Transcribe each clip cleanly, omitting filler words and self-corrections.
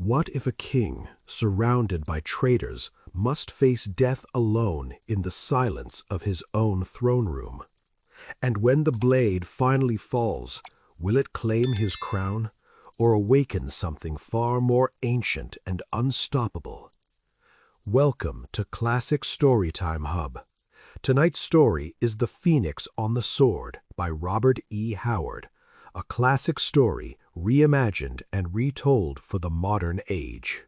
What if a king, surrounded by traitors, must face death alone in the silence of his own throne room? And when the blade finally falls, will it claim his crown, or awaken something far more ancient and unstoppable? Welcome to Classic Storytime Hub. Tonight's story is The Phoenix on the Sword by Robert E. Howard, a classic story reimagined and retold for the modern age.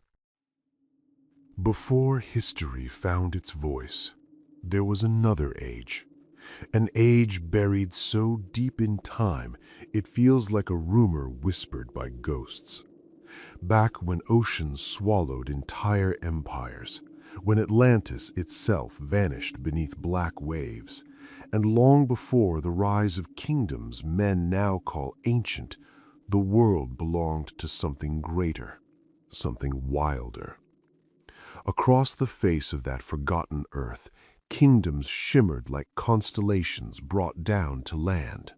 Before history found its voice, there was another age. An age buried so deep in time, it feels like a rumor whispered by ghosts. Back when oceans swallowed entire empires, when Atlantis itself vanished beneath black waves, and long before the rise of kingdoms men now call ancient, the world belonged to something greater, something wilder. Across the face of that forgotten earth, kingdoms shimmered like constellations brought down to land.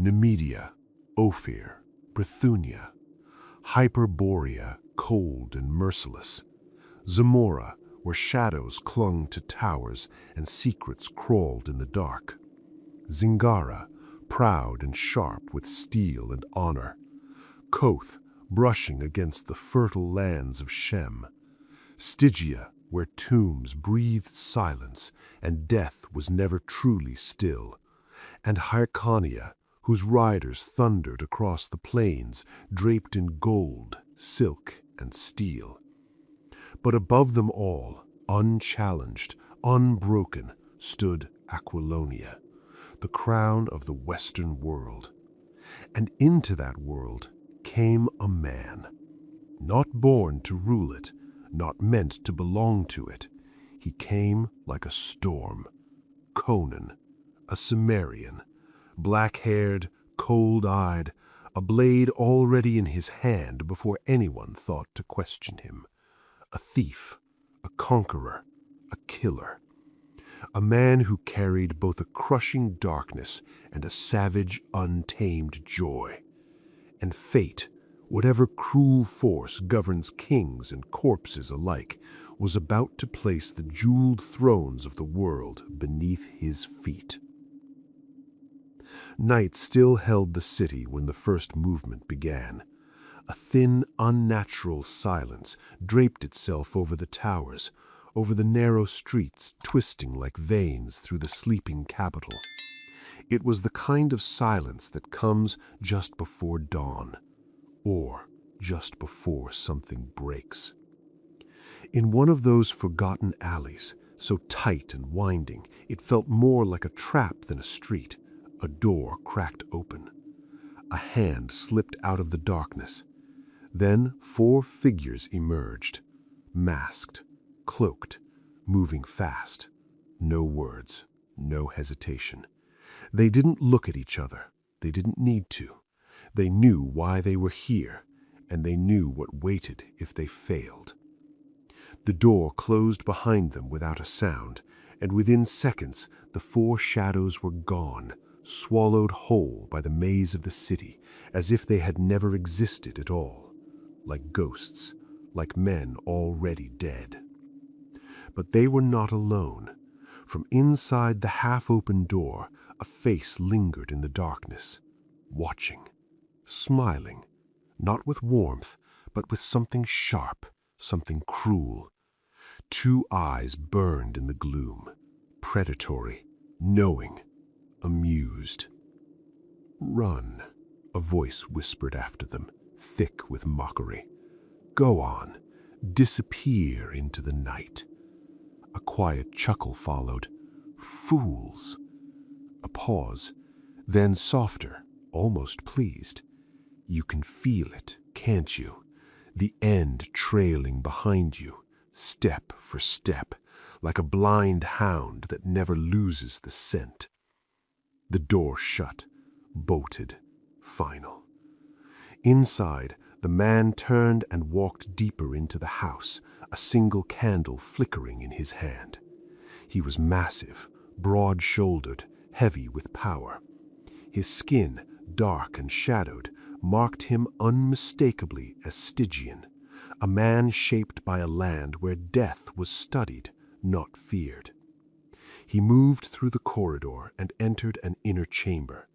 Nemedia, Ophir, Brithunia, Hyperborea, cold and merciless. Zamora, where shadows clung to towers and secrets crawled in the dark. Zingara, proud and sharp with steel and honor. Koth, brushing against the fertile lands of Shem. Stygia, where tombs breathed silence and death was never truly still. And Hyrcania, whose riders thundered across the plains, draped in gold, silk, and steel. But above them all, unchallenged, unbroken, stood Aquilonia, the crown of the Western world. And into that world came a man, not born to rule it, not meant to belong to it. He came like a storm. Conan, a Cimmerian, black-haired, cold-eyed, a blade already in his hand before anyone thought to question him. A thief, a conqueror, a killer. A man who carried both a crushing darkness and a savage, untamed joy. And fate, whatever cruel force governs kings and corpses alike, was about to place the jeweled thrones of the world beneath his feet. Night still held the city when the first movement began. A thin, unnatural silence draped itself over the towers, over the narrow streets twisting like veins through the sleeping capital. It was the kind of silence that comes just before dawn, or just before something breaks. In one of those forgotten alleys, so tight and winding, it felt more like a trap than a street. A door cracked open. A hand slipped out of the darkness. Then 4 figures emerged, masked, cloaked, moving fast. No words, no hesitation. They didn't look at each other. They didn't need to. They knew why they were here, and they knew what waited if they failed. The door closed behind them without a sound, and within seconds the 4 shadows were gone, swallowed whole by the maze of the city, as if they had never existed at all, like ghosts, like men already dead. But they were not alone. From inside the half-open door, a face lingered in the darkness, watching, smiling, not with warmth, but with something sharp, something cruel. 2 eyes burned in the gloom, predatory, knowing, amused. "Run," a voice whispered after them, thick with mockery. "Go on, disappear into the night." A quiet chuckle followed. "Fools." A pause, then softer, almost pleased. "You can feel it, can't you? The end trailing behind you, step for step, like a blind hound that never loses the scent." The door shut, bolted, final. Inside, the man turned and walked deeper into the house, a single candle flickering in his hand. He was massive, broad-shouldered, heavy with power. His skin, dark and shadowed, marked him unmistakably as Stygian, a man shaped by a land where death was studied, not feared. He moved through the corridor and entered an inner chamber.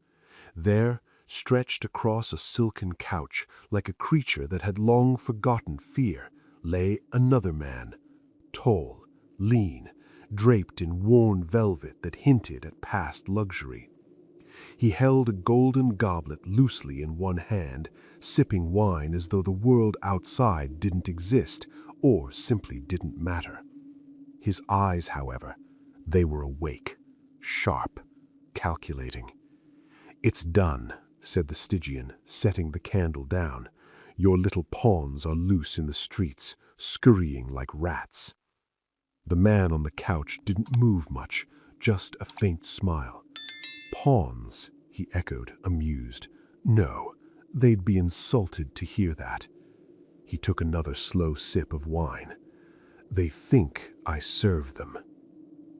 There, stretched across a silken couch, like a creature that had long forgotten fear, lay another man, tall, lean, draped in worn velvet that hinted at past luxury. He held a golden goblet loosely in one hand, sipping wine as though the world outside didn't exist or simply didn't matter. His eyes, however, they were awake, sharp, calculating. "It's done," said the Stygian, setting the candle down. "Your little pawns are loose in the streets, scurrying like rats." The man on the couch didn't move much, just a faint smile. "Pawns," he echoed, amused. "No, they'd be insulted to hear that." He took another slow sip of wine. "They think I serve them."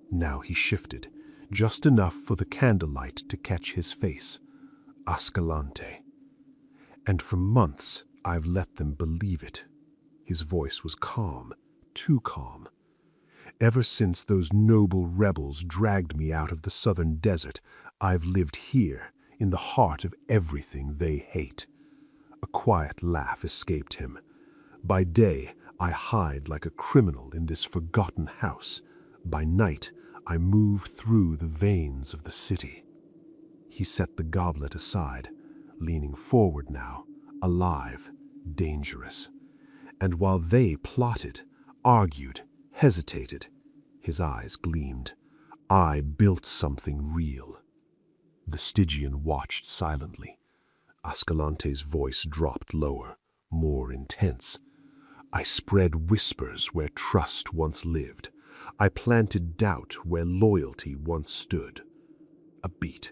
Now he shifted, just enough for the candlelight to catch his face. "Ascalante. And for months I've let them believe it." His voice was calm, too calm. "Ever since those noble rebels dragged me out of the southern desert, I've lived here, in the heart of everything they hate." A quiet laugh escaped him. "By day, I hide like a criminal in this forgotten house. By night, I move through the veins of the city." He set the goblet aside, leaning forward now, alive, dangerous. And while they plotted, argued, hesitated, his eyes gleamed, I built something real. The Stygian watched silently. Ascalante's voice dropped lower, more intense. "I spread whispers where trust once lived. I planted doubt where loyalty once stood." A beat.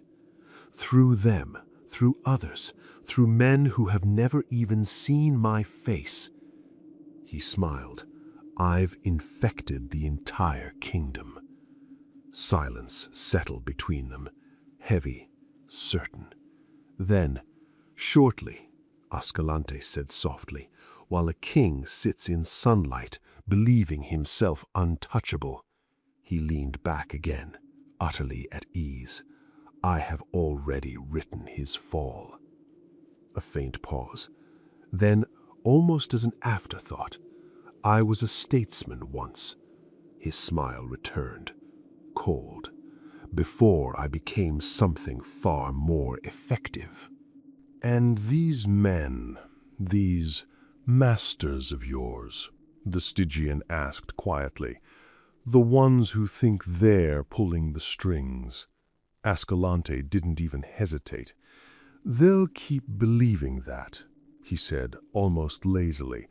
"Through them, through others, through men who have never even seen my face." He smiled. "I've infected the entire kingdom." Silence settled between them, heavy, certain. Then, "Shortly," Ascalante said softly, "while a king sits in sunlight, believing himself untouchable," he leaned back again, utterly at ease, "I have already written his fall." A faint pause. Then, almost as an afterthought, "I was a statesman once." His smile returned, cold, "before I became something far more effective." "And these men, these masters of yours," the Stygian asked quietly, "the ones who think they're pulling the strings." Ascalante didn't even hesitate. "They'll keep believing that," he said, almost lazily,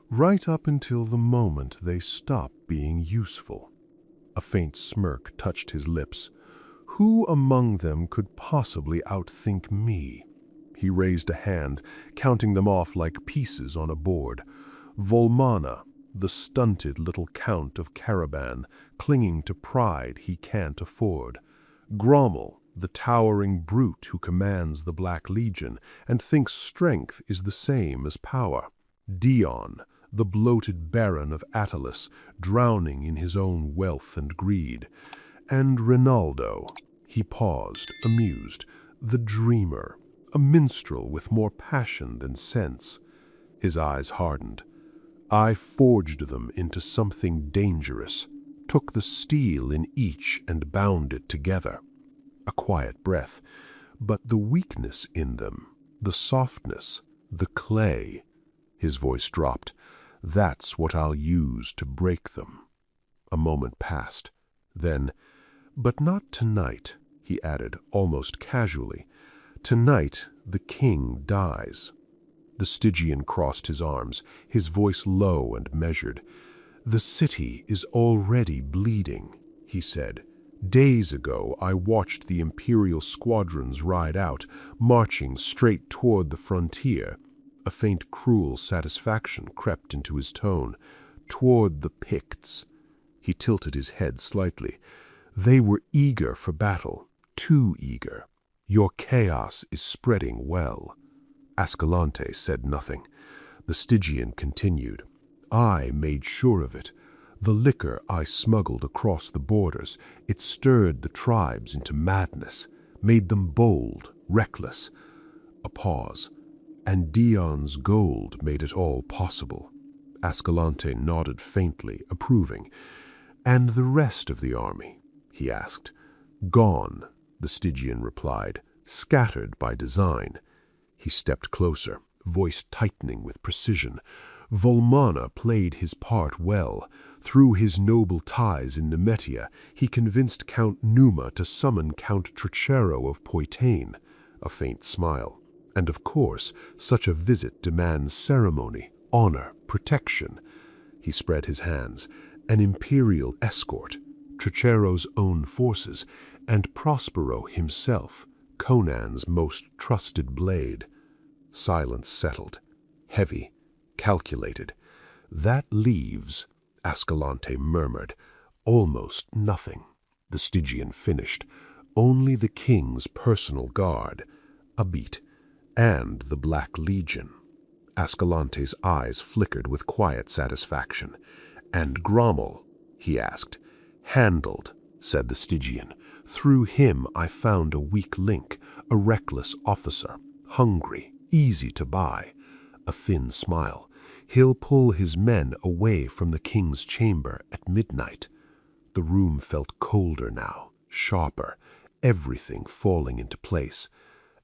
"right up until the moment they stop being useful." A faint smirk touched his lips. "Who among them could possibly outthink me?" He raised a hand, counting them off like pieces on a board. "Volmana, the stunted little count of Caraban, clinging to pride he can't afford. Grommel, the towering brute who commands the Black Legion and thinks strength is the same as power. Dion, the bloated baron of Attalus, drowning in his own wealth and greed. And Rinaldo," he paused, amused, "the dreamer, a minstrel with more passion than sense." His eyes hardened. "I forged them into something dangerous, took the steel in each and bound it together." A quiet breath. "But the weakness in them, the softness, the clay," his voice dropped, "that's what I'll use to break them." A moment passed. Then, "But not tonight," he added, almost casually. "Tonight the king dies." The Stygian crossed his arms, his voice low and measured. "The city is already bleeding," he said. "Days ago I watched the Imperial squadrons ride out, marching straight toward the frontier." A faint cruel satisfaction crept into his tone. "Toward the Picts." He tilted his head slightly. "They were eager for battle, too eager. Your chaos is spreading well." Ascalante said nothing. The Stygian continued. I made sure of it. The liquor I smuggled across the borders, it stirred the tribes into madness, made them bold, reckless. A pause. And Dion's gold made it all possible. Ascalante nodded faintly, approving. And the rest of the army? He asked. Gone, the Stygian replied, scattered by design. He stepped closer, voice tightening with precision. Volmana played his part well. Through his noble ties in Nemetia, he convinced Count Numa to summon Count Tricero of Poitain. A faint smile. And of course, such a visit demands ceremony, honor, protection. He spread his hands. An imperial escort, Tricero's own forces, and Prospero himself, Conan's most trusted blade. Silence settled, heavy, calculated. That leaves, Ascalante murmured, almost nothing. The Stygian finished. Only the king's personal guard, a beat, and the Black Legion. Ascalante's eyes flickered with quiet satisfaction. And Grommel, he asked. Handled, said the Stygian. Through him I found a weak link, a reckless officer, hungry, easy to buy. A thin smile. He'll pull his men away from the king's chamber at midnight. The room felt colder now, sharper, everything falling into place.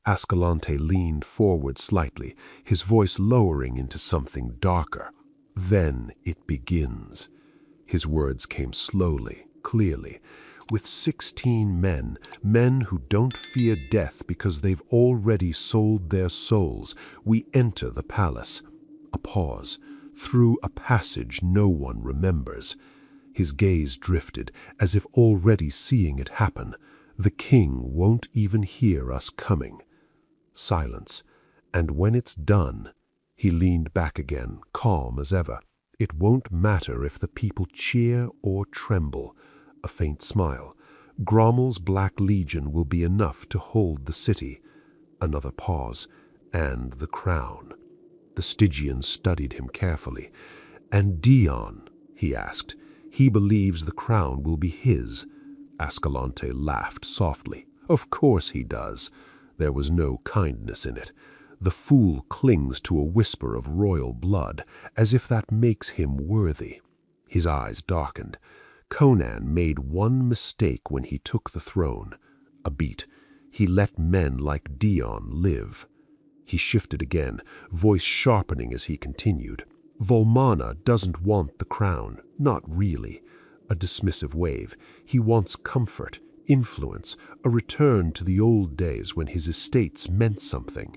Ascalante leaned forward slightly, his voice lowering into something darker. Then it begins. His words came slowly, clearly. With 16 men, men who don't fear death because they've already sold their souls, we enter the palace. A pause. Through a passage no one remembers. His gaze drifted, as if already seeing it happen. The king won't even hear us coming. Silence. And when it's done, he leaned back again, calm as ever. It won't matter if the people cheer or tremble. A faint smile. Grommel's Black Legion will be enough to hold the city. Another pause. And the crown. The Stygian studied him carefully. And Dion, he asked. He believes the crown will be his. Ascalante laughed softly. Of course he does. There was no kindness in it. The fool clings to a whisper of royal blood, as if that makes him worthy. His eyes darkened. Conan made one mistake when he took the throne. A beat. He let men like Dion live. He shifted again, voice sharpening as he continued. Volmana doesn't want the crown, not really. A dismissive wave. He wants comfort, influence, a return to the old days when his estates meant something.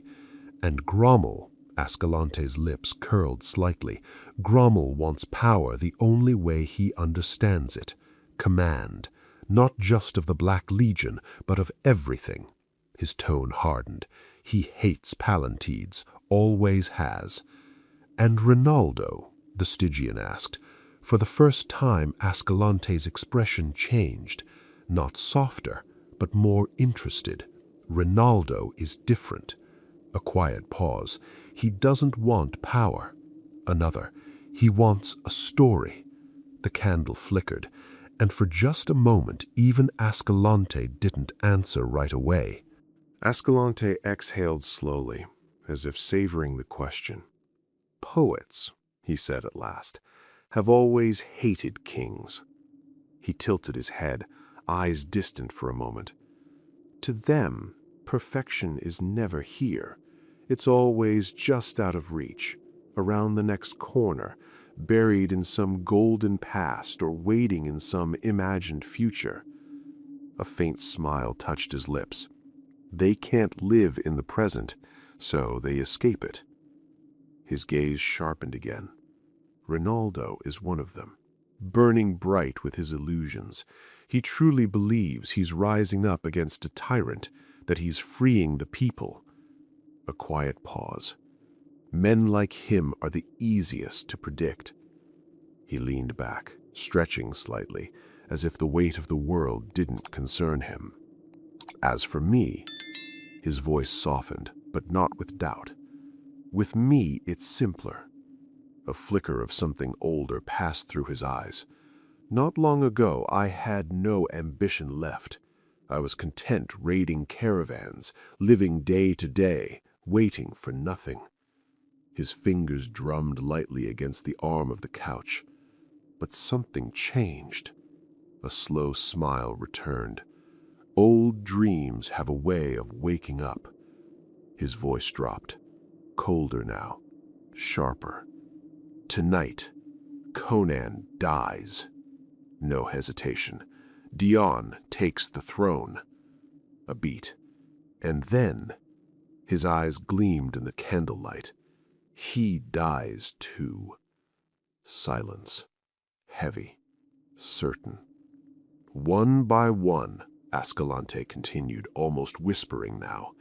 And Grommel, Ascalante's lips curled slightly, Grommel wants power the only way he understands it. Command, not just of the Black Legion, but of everything. His tone hardened. He hates Palantides, always has. And Rinaldo, the Stygian asked. For the first time Ascalante's expression changed, not softer, but more interested. Rinaldo is different. A quiet pause. He doesn't want power. Another. He wants a story. The candle flickered, and for just a moment even Ascalante didn't answer right away. Ascalante exhaled slowly, as if savoring the question. Poets, he said at last, have always hated kings. He tilted his head, eyes distant for a moment. To them, perfection is never here. It's always just out of reach, around the next corner, buried in some golden past or waiting in some imagined future. A faint smile touched his lips. They can't live in the present, so they escape it. His gaze sharpened again. Rinaldo is one of them, burning bright with his illusions. He truly believes he's rising up against a tyrant, that he's freeing the people. A quiet pause. Men like him are the easiest to predict. He leaned back, stretching slightly, as if the weight of the world didn't concern him. As for me, his voice softened, but not with doubt. With me, it's simpler. A flicker of something older passed through his eyes. Not long ago, I had no ambition left. I was content raiding caravans, living day to day, waiting for nothing. His fingers drummed lightly against the arm of the couch. But something changed. A slow smile returned. Old dreams have a way of waking up. His voice dropped, colder now, sharper. Tonight, Conan dies. No hesitation. Dion takes the throne. A beat. And then, his eyes gleamed in the candlelight. He dies too. Silence. Heavy. Certain. One by one, Ascalante continued, almost whispering now,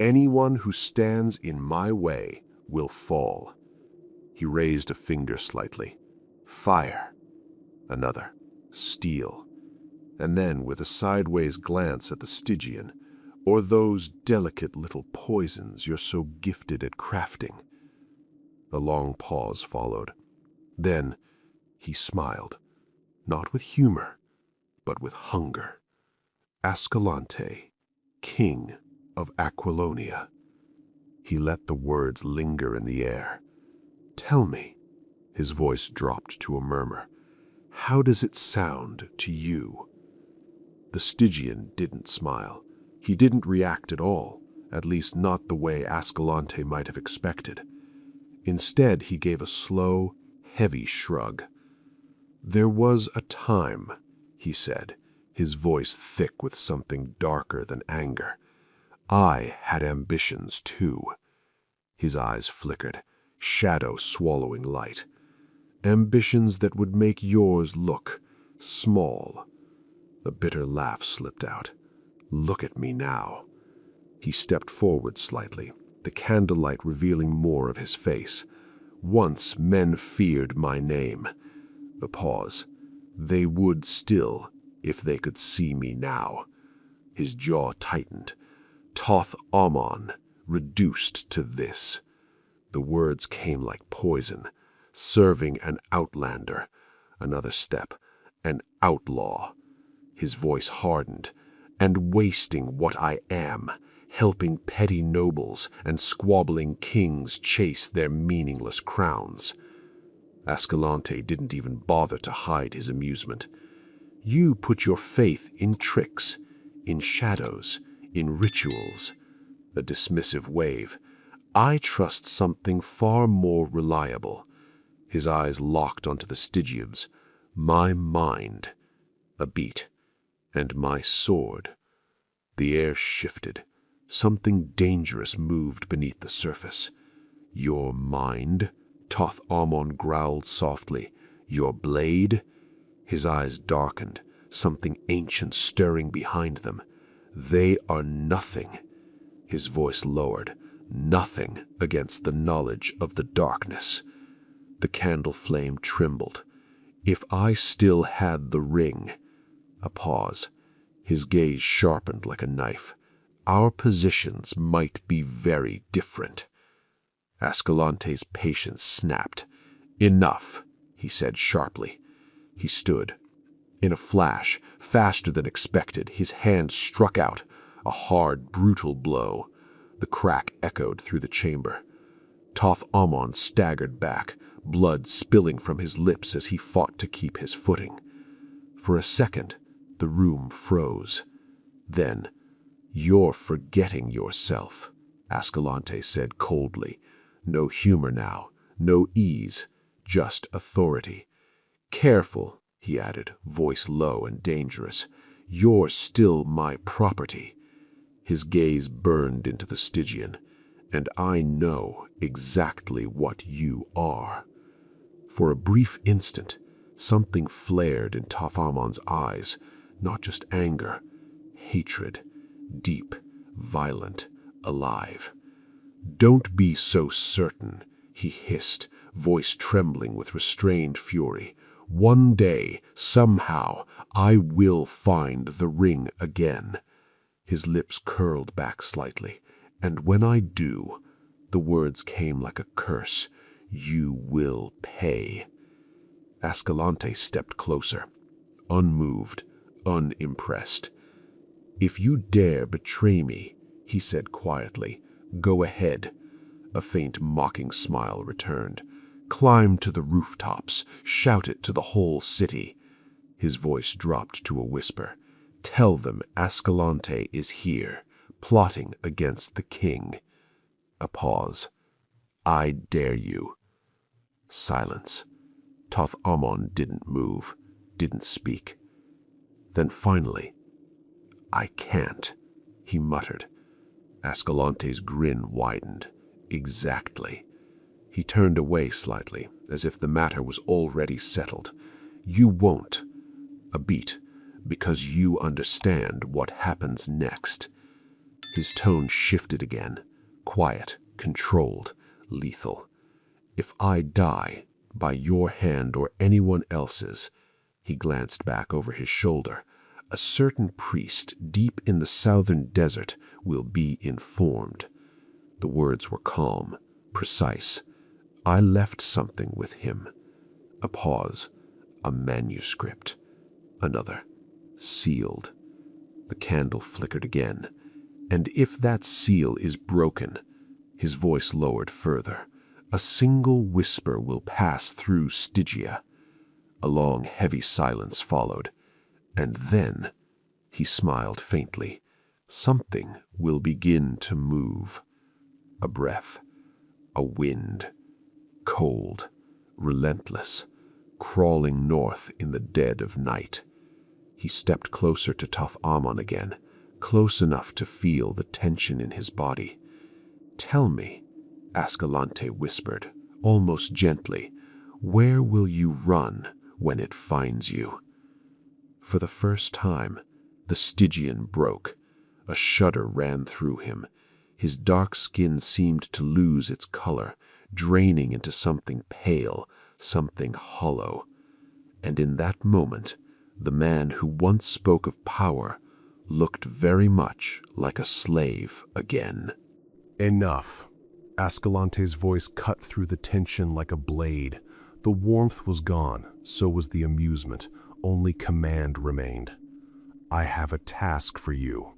anyone who stands in my way will fall. He raised a finger slightly. Fire. Another. Steel. And then, with a sideways glance at the Stygian, or those delicate little poisons you're so gifted at crafting. A long pause followed. Then he smiled, not with humor, but with hunger. Ascalante, king of Aquilonia. He let the words linger in the air. Tell me, his voice dropped to a murmur, how does it sound to you? The Stygian didn't smile. He didn't react at all, at least not the way Ascalante might have expected. Instead, he gave a slow, heavy shrug. There was a time, he said, his voice thick with something darker than anger. I had ambitions too. His eyes flickered, shadow swallowing light. Ambitions that would make yours look small. A bitter laugh slipped out. Look at me now. He stepped forward slightly, the candlelight revealing more of his face. Once men feared my name. A pause. They would still, if they could see me now. His jaw tightened. Thoth-Amon, reduced to this. The words came like poison, serving an outlander. Another step, an outlaw. His voice hardened. And wasting what I am, helping petty nobles and squabbling kings chase their meaningless crowns. Ascalante didn't even bother to hide his amusement. You put your faith in tricks, in shadows, in rituals. A dismissive wave. I trust something far more reliable. His eyes locked onto the Stygian's. My mind. A beat. And my sword. The air shifted. Something dangerous moved beneath the surface. Your mind? Thoth-Amon growled softly. Your blade? His eyes darkened, something ancient stirring behind them. They are nothing. His voice lowered. Nothing against the knowledge of the darkness. The candle flame trembled. If I still had the ring. A pause. His gaze sharpened like a knife. Our positions might be very different. Ascalante's patience snapped. Enough, he said sharply. He stood. In a flash, faster than expected, his hand struck out, a hard, brutal blow. The crack echoed through the chamber. Thoth-Amon staggered back, blood spilling from his lips as he fought to keep his footing. For a second, the room froze. Then, you're forgetting yourself, Ascalante said coldly. No humor now, no ease, just authority. Careful, he added, voice low and dangerous. You're still my property. His gaze burned into the Stygian, and I know exactly what you are. For a brief instant, something flared in Thoth-Amon's eyes, not just anger, hatred, deep, violent, alive. Don't be so certain, he hissed, voice trembling with restrained fury. One day, somehow, I will find the ring again. His lips curled back slightly, and when I do, the words came like a curse, You will pay." Ascalante stepped closer, unmoved, unimpressed. "If you dare betray me," he said quietly, "go ahead." A faint mocking smile returned. "Climb to the rooftops, shout it to the whole city." His voice dropped to a whisper. "Tell them Ascalante is here, plotting against the king." A pause. "I dare you." Silence. Thoth-Amon didn't move, didn't speak. Then finally, "I can't," he muttered. Ascalante's grin widened. "Exactly." He turned away slightly, as if the matter was already settled. "You won't." A beat. "Because you understand what happens next." His tone shifted again. Quiet, controlled, lethal. "If I die, by your hand or anyone else's," he glanced back over his shoulder, "a certain priest deep in the southern desert will be informed." The words were calm, precise. "I left something with him." A pause. "A manuscript." Another. "Sealed." The candle flickered again. "And if that seal is broken," his voice lowered further, "a single whisper will pass through Stygia." A long, heavy silence followed. "And then," he smiled faintly, "something will begin to move." A breath. A wind. Cold, relentless, crawling north in the dead of night. He stepped closer to Thoth-Amon again, close enough to feel the tension in his body. "Tell me," Ascalante whispered, almost gently, "where will you run when it finds you?" For the first time, the Stygian broke. A shudder ran through him. His dark skin seemed to lose its color, draining into something pale, something hollow. And in that moment, the man who once spoke of power looked very much like a slave again. Enough. Ascalante's voice cut through the tension like a blade. The warmth was gone, so was the amusement. Only command remained. "I have a task for you."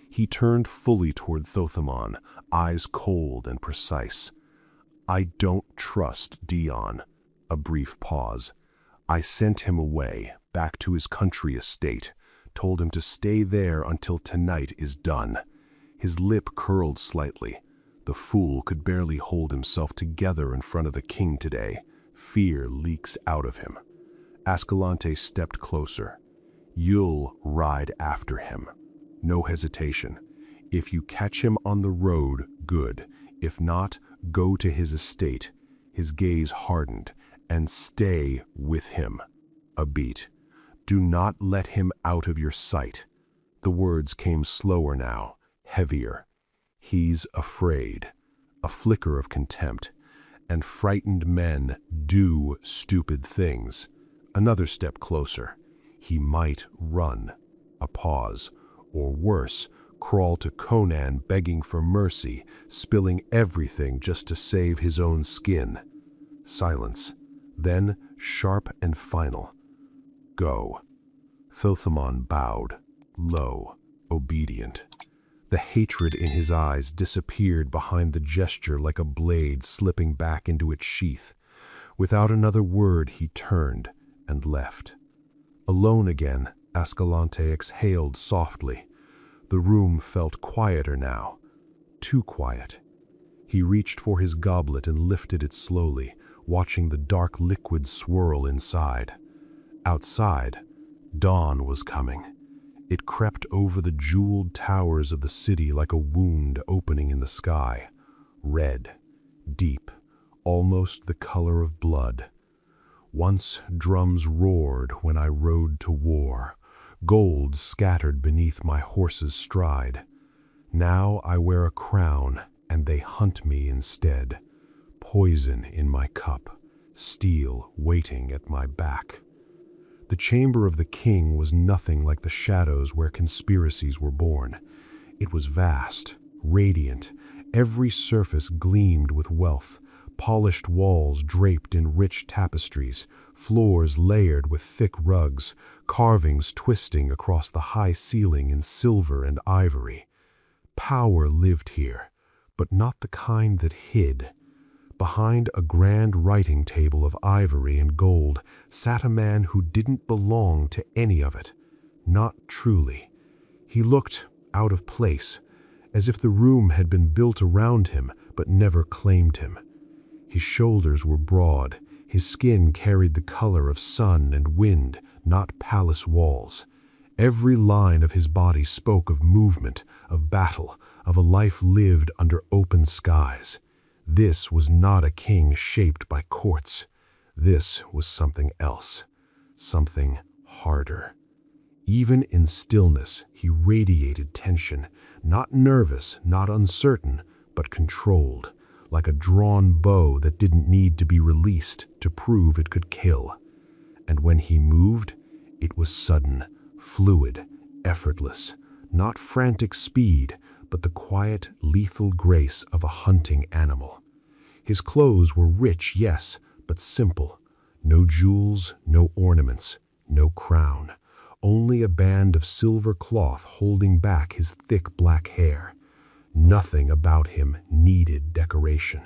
He turned fully toward Thoth-Amon, eyes cold and precise. "I don't trust Dion." A brief pause. "I sent him away, back to his country estate, told him to stay there until tonight is done." His lip curled slightly. The fool could barely hold himself together in front of the king today. Fear leaks out of him. Ascalante stepped closer. "You'll ride after him. No hesitation. If you catch him on the road, good. If not, go to his estate." His gaze hardened. "And stay with him." A beat. "Do not let him out of your sight." The words came slower now, heavier. "He's afraid." A flicker of contempt. "And frightened men do stupid things." Another step closer. "He might run." A pause. "Or worse, crawl to Conan begging for mercy, spilling everything just to save his own skin." Silence. Then, sharp and final. "Go." Thoth-Amon bowed, low, obedient. The hatred in his eyes disappeared behind the gesture like a blade slipping back into its sheath. Without another word, he turned and left. Alone again, Ascalante exhaled softly. The room felt quieter now, too quiet. He reached for his goblet and lifted it slowly, watching the dark liquid swirl inside. Outside, dawn was coming. It crept over the jeweled towers of the city like a wound opening in the sky. Red, deep, almost the color of blood. Once drums roared when I rode to war. Gold scattered beneath my horse's stride. Now I wear a crown, and they hunt me instead. Poison in my cup, steel waiting at my back. The chamber of the king was nothing like the shadows where conspiracies were born. It was vast, radiant. Every surface gleamed with wealth. Polished walls draped in rich tapestries, floors layered with thick rugs, carvings twisting across the high ceiling in silver and ivory. Power lived here, but not the kind that hid. Behind a grand writing table of ivory and gold sat a man who didn't belong to any of it. Not truly. He looked out of place, as if the room had been built around him but never claimed him. His shoulders were broad, his skin carried the color of sun and wind, not palace walls. Every line of his body spoke of movement, of battle, of a life lived under open skies. This was not a king shaped by courts. This was something else, something harder. Even in stillness, he radiated tension, not nervous, not uncertain, but controlled, like a drawn bow that didn't need to be released to prove it could kill. And when he moved, it was sudden, fluid, effortless, not frantic speed, but the quiet, lethal grace of a hunting animal. His clothes were rich, yes, but simple. No jewels, no ornaments, no crown. Only a band of silver cloth holding back his thick black hair. Nothing about him needed decoration.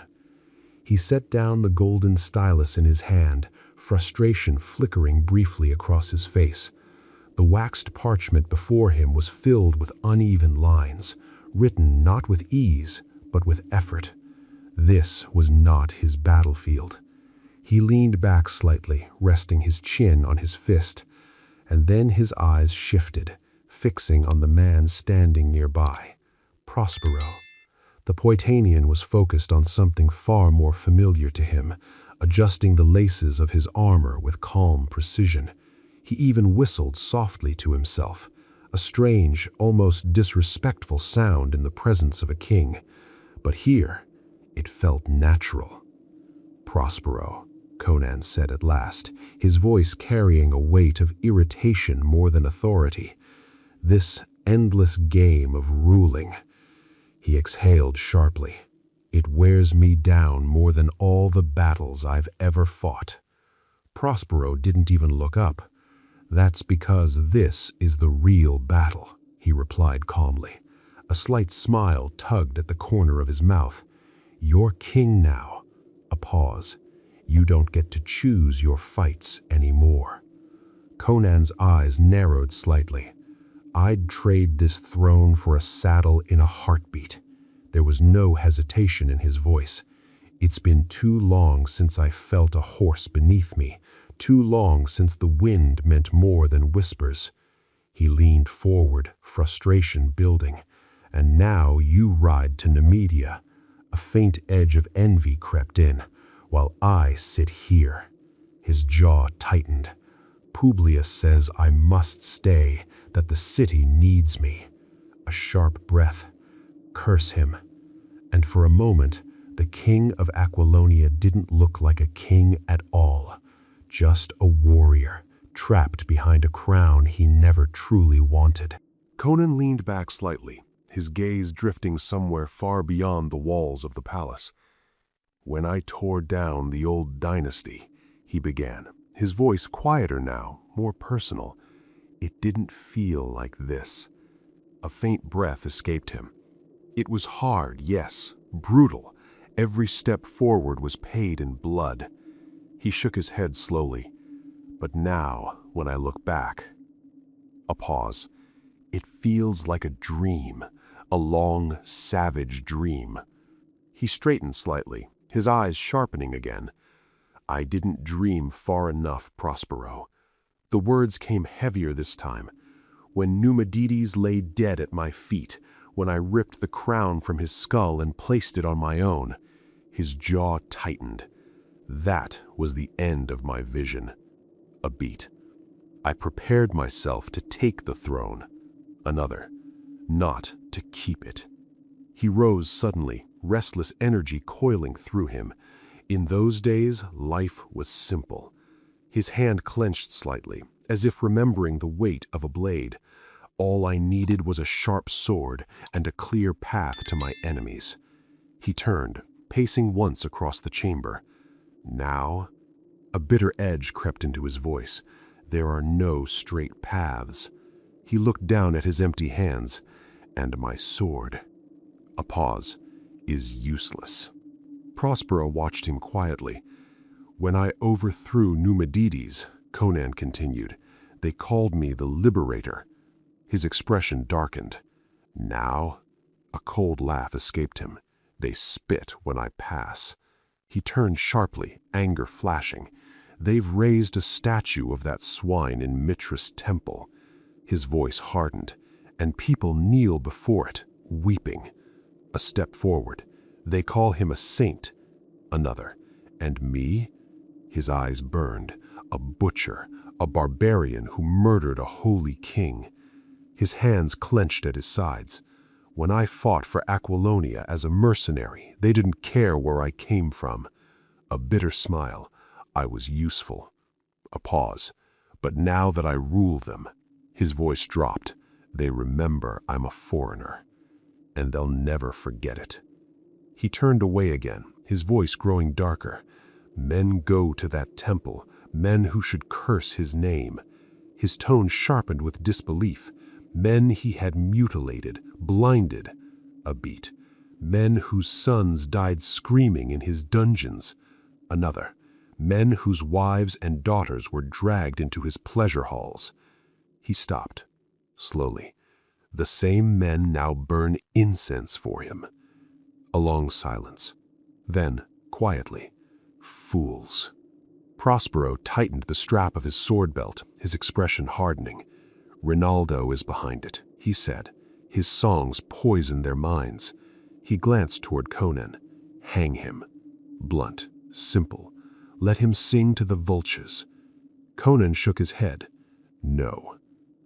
He set down the golden stylus in his hand, frustration flickering briefly across his face. The waxed parchment before him was filled with uneven lines, written not with ease, but with effort. This was not his battlefield. He leaned back slightly, resting his chin on his fist, and then his eyes shifted, fixing on the man standing nearby. Prospero. The Poitanian was focused on something far more familiar to him, adjusting the laces of his armor with calm precision. He even whistled softly to himself, a strange, almost disrespectful sound in the presence of a king. But here, it felt natural. Prospero, Conan said at last, his voice carrying a weight of irritation more than authority. This endless game of ruling. He exhaled sharply. It wears me down more than all the battles I've ever fought. Prospero didn't even look up. That's because this is the real battle, he replied calmly. A slight smile tugged at the corner of his mouth. You're king now. A pause. You don't get to choose your fights anymore. Conan's eyes narrowed slightly. I'd trade this throne for a saddle in a heartbeat. There was no hesitation in his voice. It's been too long since I felt a horse beneath me, too long since the wind meant more than whispers. He leaned forward, frustration building. And now you ride to Nemedia. A faint edge of envy crept in, while I sit here. His jaw tightened. Publius says I must stay, that the city needs me. A sharp breath. Curse him. And for a moment, the king of Aquilonia didn't look like a king at all. Just a warrior, trapped behind a crown he never truly wanted. Conan leaned back slightly, his gaze drifting somewhere far beyond the walls of the palace. When I tore down the old dynasty, he began, his voice quieter now, more personal. It didn't feel like this. A faint breath escaped him. It was hard, yes, brutal. Every step forward was paid in blood. He shook his head slowly. But now, when I look back... A pause. It feels like a dream, a long, savage dream. He straightened slightly, his eyes sharpening again. I didn't dream far enough, Prospero. The words came heavier this time. When Numidides lay dead at my feet, when I ripped the crown from his skull and placed it on my own, his jaw tightened. That was the end of my vision. A beat. I prepared myself to take the throne. Another. Not to keep it. He rose suddenly, restless energy coiling through him. In those days, life was simple. His hand clenched slightly, as if remembering the weight of a blade. All I needed was a sharp sword and a clear path to my enemies. He turned, pacing once across the chamber. Now, a bitter edge crept into his voice. There are no straight paths. He looked down at his empty hands. And my sword, a pause, is useless. Prospero watched him quietly. When I overthrew Numidides, Conan continued, they called me the Liberator. His expression darkened. Now, a cold laugh escaped him. They spit when I pass. He turned sharply, anger flashing. They've raised a statue of that swine in Mithras' temple. His voice hardened, and people kneel before it, weeping. A step forward. They call him a saint. Another. And me? His eyes burned. A butcher, a barbarian who murdered a holy king. His hands clenched at his sides. When I fought for Aquilonia as a mercenary, they didn't care where I came from. A bitter smile. I was useful. A pause. But now that I rule them, his voice dropped. They remember I'm a foreigner. And they'll never forget it. He turned away again, his voice growing darker. Men go to that temple, men who should curse his name. His tone sharpened with disbelief. Men he had mutilated, blinded. A beat. Men whose sons died screaming in his dungeons. Another. Men whose wives and daughters were dragged into his pleasure halls. He stopped, slowly. The same men now burn incense for him. A long silence. Then, quietly, fools. Prospero tightened the strap of his sword belt, his expression hardening. Rinaldo is behind it, he said. His songs poison their minds. He glanced toward Conan. Hang him. Blunt, simple. Let him sing to the vultures. Conan shook his head. No.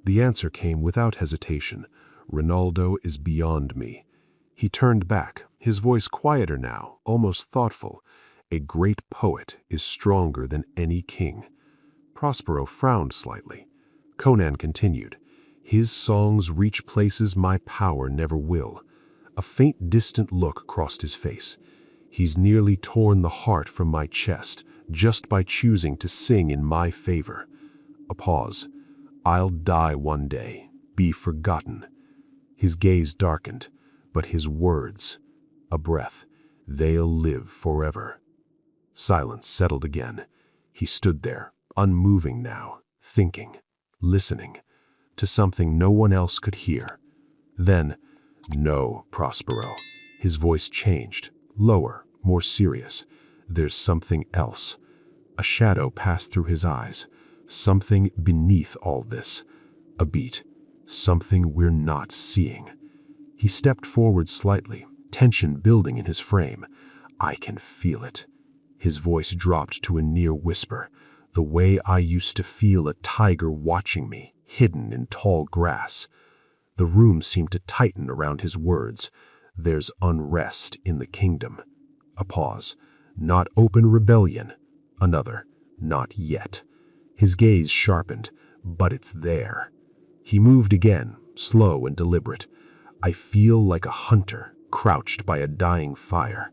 The answer came without hesitation. Rinaldo is beyond me. He turned back, his voice quieter now, almost thoughtful. A great poet is stronger than any king. Prospero frowned slightly. Conan continued. His songs reach places my power never will. A faint, distant look crossed his face. He's nearly torn the heart from my chest, just by choosing to sing in my favor. A pause. I'll die one day, be forgotten. His gaze darkened, but his words, a breath, they'll live forever. Silence settled again. He stood there, unmoving now, thinking, listening, to something no one else could hear. Then, no, Prospero. His voice changed, lower, more serious. There's something else. A shadow passed through his eyes. Something beneath all this. A beat. Something we're not seeing. He stepped forward slightly, tension building in his frame. I can feel it. His voice dropped to a near whisper, the way I used to feel a tiger watching me, hidden in tall grass. The room seemed to tighten around his words. There's unrest in the kingdom. A pause. Not open rebellion. Another. Not yet. His gaze sharpened, but it's there. He moved again, slow and deliberate. I feel like a hunter, crouched by a dying fire.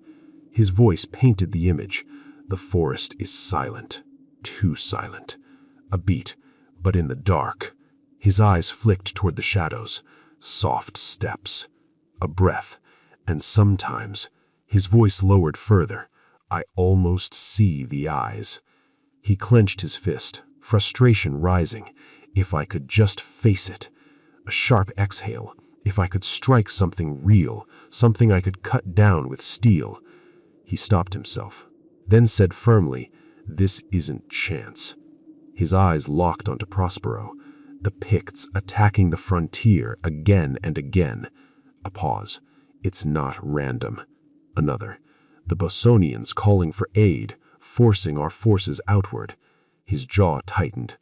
His voice painted the image. The forest is silent. Too silent. A beat, but in the dark. His eyes flicked toward the shadows. Soft steps. A breath. And sometimes, his voice lowered further. I almost see the eyes. He clenched his fist, frustration rising. If I could just face it. A sharp exhale. If I could strike something real, something I could cut down with steel. He stopped himself, then said firmly, this isn't chance. His eyes locked onto Prospero. The Picts attacking the frontier again and again. A pause. It's not random. Another. The Bosonians calling for aid, forcing our forces outward. His jaw tightened.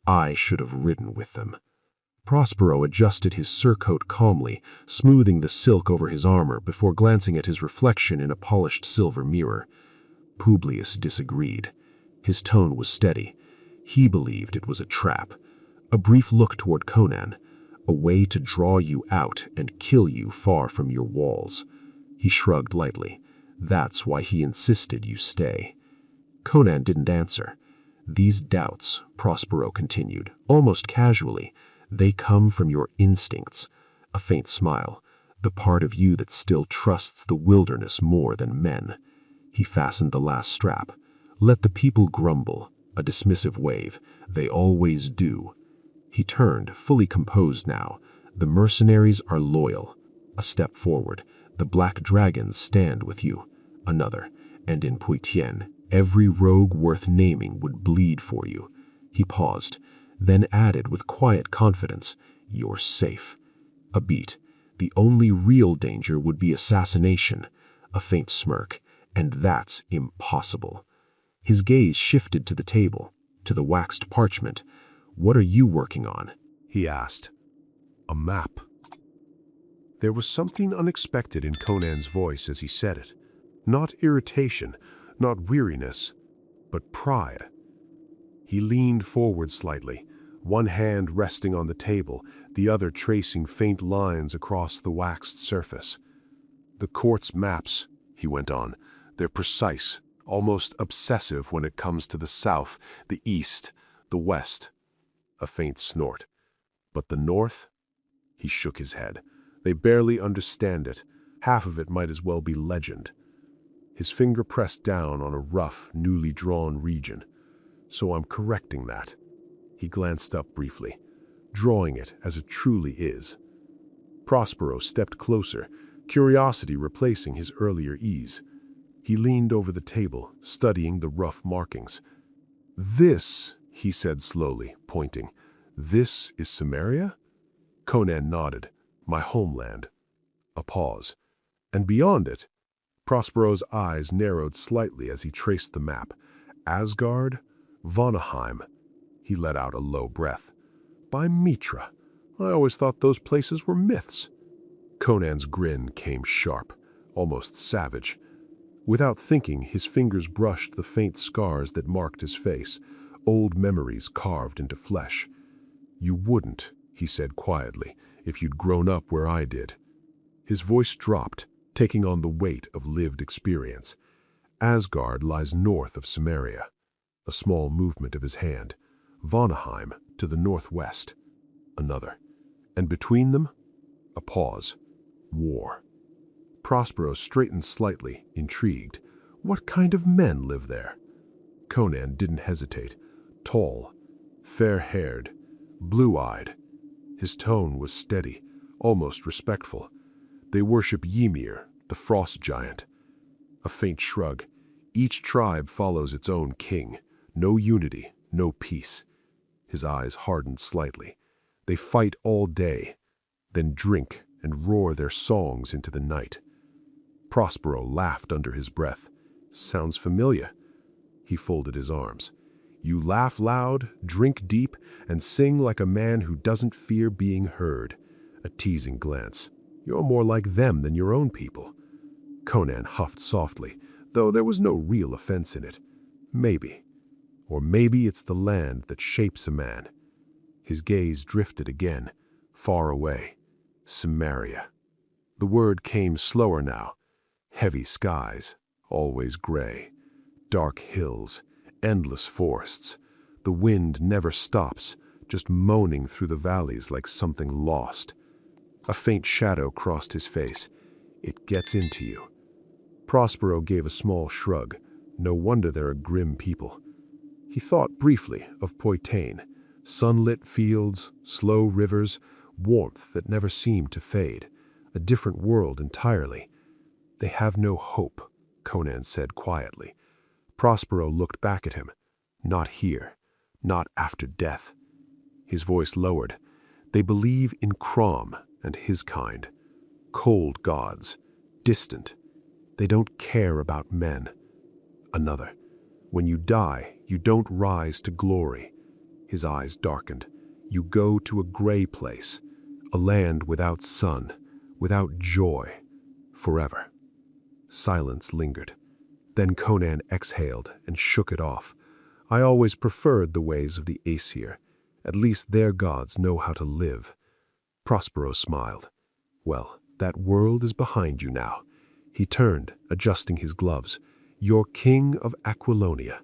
I should have ridden with them. Prospero adjusted his surcoat calmly, smoothing the silk over his armor before glancing at his reflection in a polished silver mirror. Publius disagreed. His tone was steady. He believed it was a trap. A brief look toward Conan. A way to draw you out and kill you far from your walls. He shrugged lightly. That's why he insisted you stay." Conan didn't answer. "These doubts," Prospero continued, almost casually, "they come from your instincts." A faint smile. "The part of you that still trusts the wilderness more than men." He fastened the last strap. "Let the people grumble." A dismissive wave. "They always do." He turned, fully composed now. "The mercenaries are loyal." A step forward. "The black dragons stand with you." Another. "And in Poitiers, every rogue worth naming would bleed for you." He paused, then added with quiet confidence, "You're safe." A beat. "The only real danger would be assassination." A faint smirk. "And that's impossible." His gaze shifted to the table, to the waxed parchment. "What are you working on?" he asked. "A map." There was something unexpected in Conan's voice as he said it. Not irritation, not weariness, but pride. He leaned forward slightly, one hand resting on the table, the other tracing faint lines across the waxed surface. "The court's maps," he went on, "they're precise, almost obsessive when it comes to the south, the east, the west." A faint snort. "But the north?" He shook his head. "They barely understand it. Half of it might as well be legend." His finger pressed down on a rough, newly drawn region. "So I'm correcting that." He glanced up briefly, drawing it as it truly is. Prospero stepped closer, curiosity replacing his earlier ease. He leaned over the table, studying the rough markings. "This," he said slowly, pointing, "this is Cimmeria?" Conan nodded. "My homeland." A pause. "And beyond it?" Prospero's eyes narrowed slightly as he traced the map. "Asgard? Vanaheim." He let out a low breath. "By Mitra. I always thought those places were myths." Conan's grin came sharp, almost savage. Without thinking, his fingers brushed the faint scars that marked his face, old memories carved into flesh. "You wouldn't," he said quietly, "if you'd grown up where I did." His voice dropped, taking on the weight of lived experience. "Asgard lies north of Cimmeria." A small movement of his hand. "Vanaheim to the northwest." Another. "And between them?" A pause. "War." Prospero straightened slightly, intrigued. "What kind of men live there?" Conan didn't hesitate. "Tall, fair-haired, blue-eyed." His tone was steady, almost respectful. "They worship Ymir, the frost giant." A faint shrug. "Each tribe follows its own king. No unity, no peace." His eyes hardened slightly. "They fight all day, then drink and roar their songs into the night." Prospero laughed under his breath. "Sounds familiar." He folded his arms. "You laugh loud, drink deep, and sing like a man who doesn't fear being heard." A teasing glance. "You're more like them than your own people." Conan huffed softly, though there was no real offense in it. "Maybe. Or maybe it's the land that shapes a man." His gaze drifted again, far away. Cimmeria. The word came slower now. Heavy skies, always gray. Dark hills, endless forests. The wind never stops, just moaning through the valleys like something lost. A faint shadow crossed his face. "It gets into you." Prospero gave a small shrug. "No wonder they're a grim people." He thought briefly of Poitiers. Sunlit fields, slow rivers, warmth that never seemed to fade. A different world entirely. "They have no hope," Conan said quietly. Prospero looked back at him. "Not here. Not after death." His voice lowered. "They believe in Crom and his kind. Cold gods. Distant. They don't care about men." Another. "When you die, you don't rise to glory." His eyes darkened. "You go to a gray place. A land without sun, without joy. Forever." Silence lingered. Then Conan exhaled and shook it off. "I always preferred the ways of the Aesir. At least their gods know how to live." Prospero smiled. "Well, that world is behind you now. He turned, adjusting his gloves. "You're king of Aquilonia."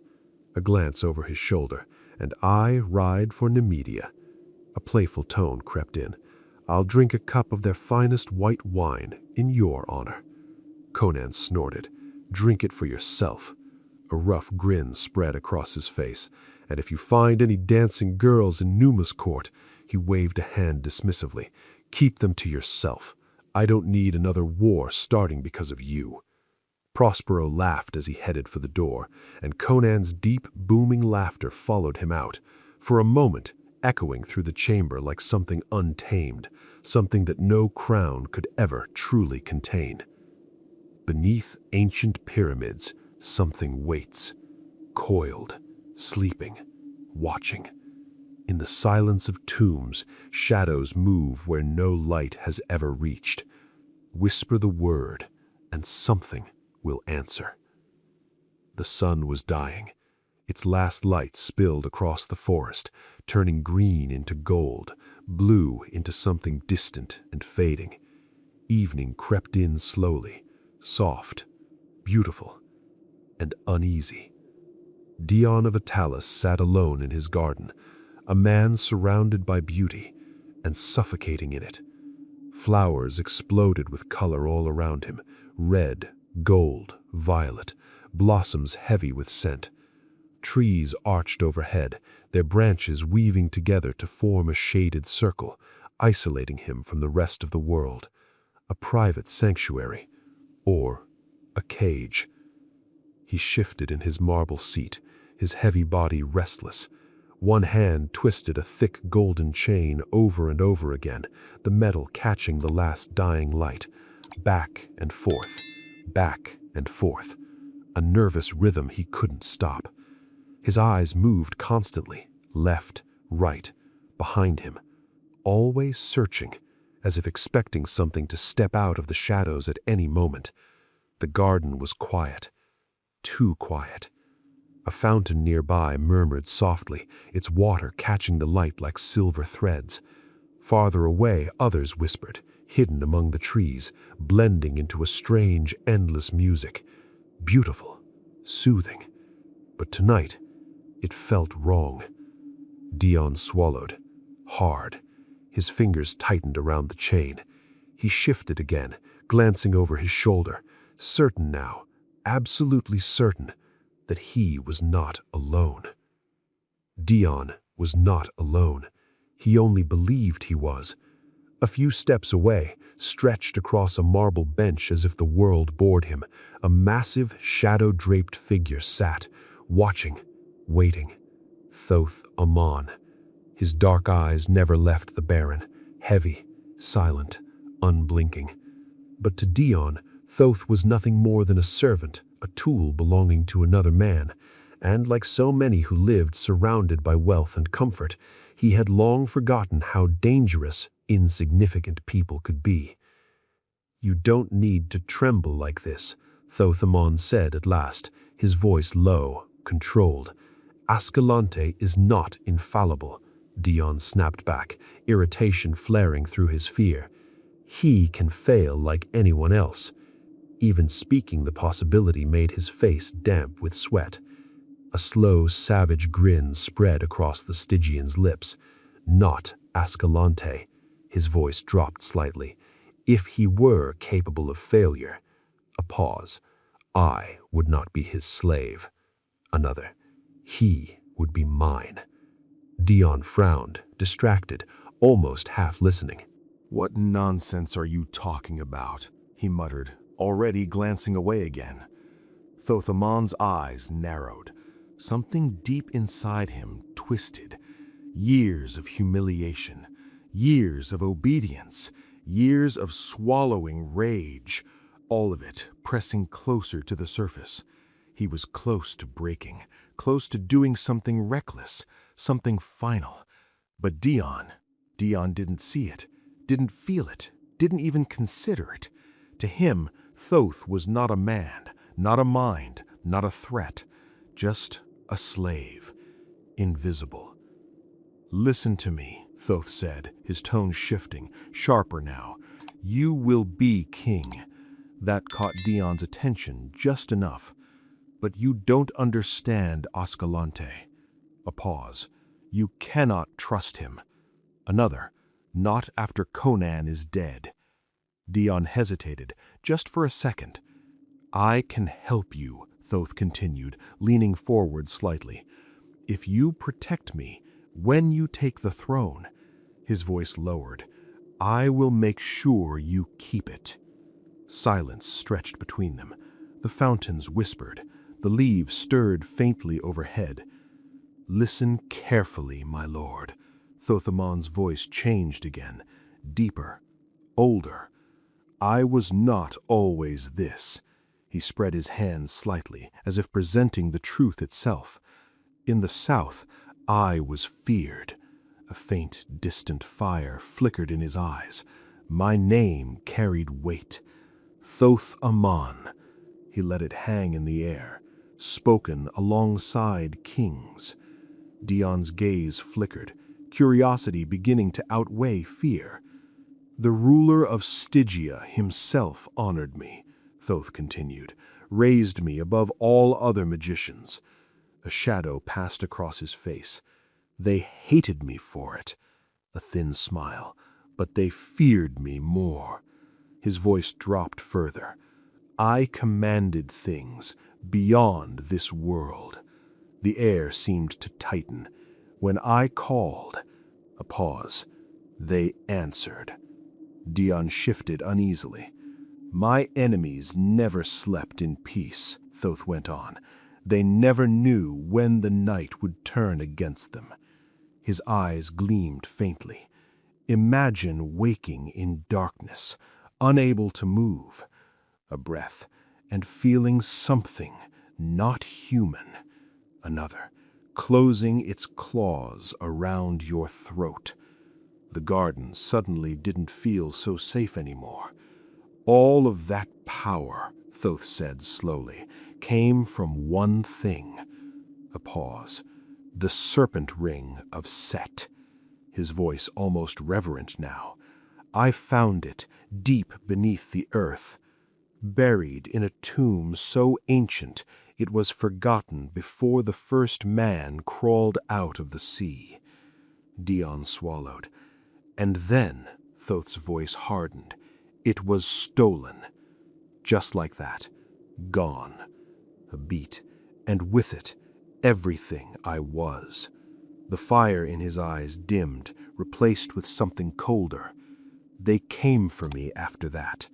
A glance over his shoulder. "And I ride for Nemedia." A playful tone crept in. "I'll drink a cup of their finest white wine in your honor." Conan snorted. "Drink it for yourself." A rough grin spread across his face. "And if you find any dancing girls in Numa's court," he waved a hand dismissively, "keep them to yourself. I don't need another war starting because of you." Prospero laughed as he headed for the door, and Conan's deep, booming laughter followed him out, for a moment echoing through the chamber like something untamed, something that no crown could ever truly contain. Beneath ancient pyramids, something waits, coiled, sleeping, watching. In the silence of tombs, shadows move where no light has ever reached. Whisper the word, and something will answer. The sun was dying. Its last light spilled across the forest, turning green into gold, blue into something distant and fading. Evening crept in slowly, soft, beautiful, and uneasy. Dion of Atalis sat alone in his garden, a man surrounded by beauty and suffocating in it. Flowers exploded with color all around him, red, gold, violet, blossoms heavy with scent. Trees arched overhead, their branches weaving together to form a shaded circle, isolating him from the rest of the world. A private sanctuary, or a cage. He shifted in his marble seat, his heavy body restless. One hand twisted a thick golden chain over and over again, the metal catching the last dying light. Back and forth, back and forth. A nervous rhythm he couldn't stop. His eyes moved constantly, left, right, behind him, always searching, as if expecting something to step out of the shadows at any moment. The garden was quiet, too quiet. A fountain nearby murmured softly, its water catching the light like silver threads. Farther away, others whispered, hidden among the trees, blending into a strange, endless music. Beautiful, soothing. But tonight, it felt wrong. Dion swallowed, hard. His fingers tightened around the chain. He shifted again, glancing over his shoulder, certain now, absolutely certain, that he was not alone. Dion was not alone. He only believed he was. A few steps away, stretched across a marble bench as if the world bored him, a massive, shadow-draped figure sat, watching, waiting. Thoth-Amon. His dark eyes never left the Baron, heavy, silent, unblinking. But to Dion, Thoth was nothing more than a servant, a tool belonging to another man, and like so many who lived surrounded by wealth and comfort, he had long forgotten how dangerous, insignificant people could be. "You don't need to tremble like this," Thoth-Amon said at last, his voice low, controlled. "Ascalante is not infallible," Dion snapped back, irritation flaring through his fear. "He can fail like anyone else." Even speaking the possibility made his face damp with sweat. A slow, savage grin spread across the Stygian's lips. "Not Ascalante." His voice dropped slightly. "If he were capable of failure." A pause. "I would not be his slave." Another. "He would be mine." Dion frowned, distracted, almost half listening. "What nonsense are you talking about?" he muttered, already glancing away again. Thoth-Amon's eyes narrowed. Something deep inside him twisted. Years of humiliation, years of obedience, years of swallowing rage, all of it pressing closer to the surface. He was close to breaking, close to doing something reckless, something final. But Dion didn't see it, didn't feel it, didn't even consider it. To him, Thoth was not a man, not a mind, not a threat, just a slave, invisible. "Listen to me," Thoth said, his tone shifting, sharper now. "You will be king. That caught Dion's attention just enough. "But you don't understand Ascalante." A pause. "You cannot trust him." Another. "Not after Conan is dead." Dion hesitated, just for a second. "I can help you," Thoth continued, leaning forward slightly. "If you protect me, when you take the throne," his voice lowered, "I will make sure you keep it." Silence stretched between them. The fountains whispered. The leaves stirred faintly overhead. "Listen carefully, my lord." Thoth-Amon's voice changed again, deeper, older. "I was not always this." He spread his hands slightly, as if presenting the truth itself. "In the south, I was feared." A faint, distant fire flickered in his eyes. "My name carried weight. Thoth-Amon." He let it hang in the air, spoken alongside kings. Dion's gaze flickered, curiosity beginning to outweigh fear. "The ruler of Stygia himself honored me," Thoth continued, "raised me above all other magicians." A shadow passed across his face. "They hated me for it." A thin smile. "But they feared me more." His voice dropped further. "I commanded things beyond this world." The air seemed to tighten. "When I called," a pause, "they answered." Dion shifted uneasily. "My enemies never slept in peace," Thoth went on. "They never knew when the night would turn against them." His eyes gleamed faintly. "Imagine waking in darkness, unable to move." A breath, "and feeling something not human." Another, "closing its claws around your throat." The garden suddenly didn't feel so safe anymore. "All of that power," Thoth said slowly, "came from one thing." A pause. "The serpent ring of Set." His voice almost reverent now. "I found it deep beneath the earth, buried in a tomb so ancient it was forgotten before the first man crawled out of the sea." Dion swallowed. "And then," Thoth's voice hardened, "it was stolen." Just like that. Gone. A beat. "And with it, everything I was." The fire in his eyes dimmed, replaced with something colder. "They came for me after that.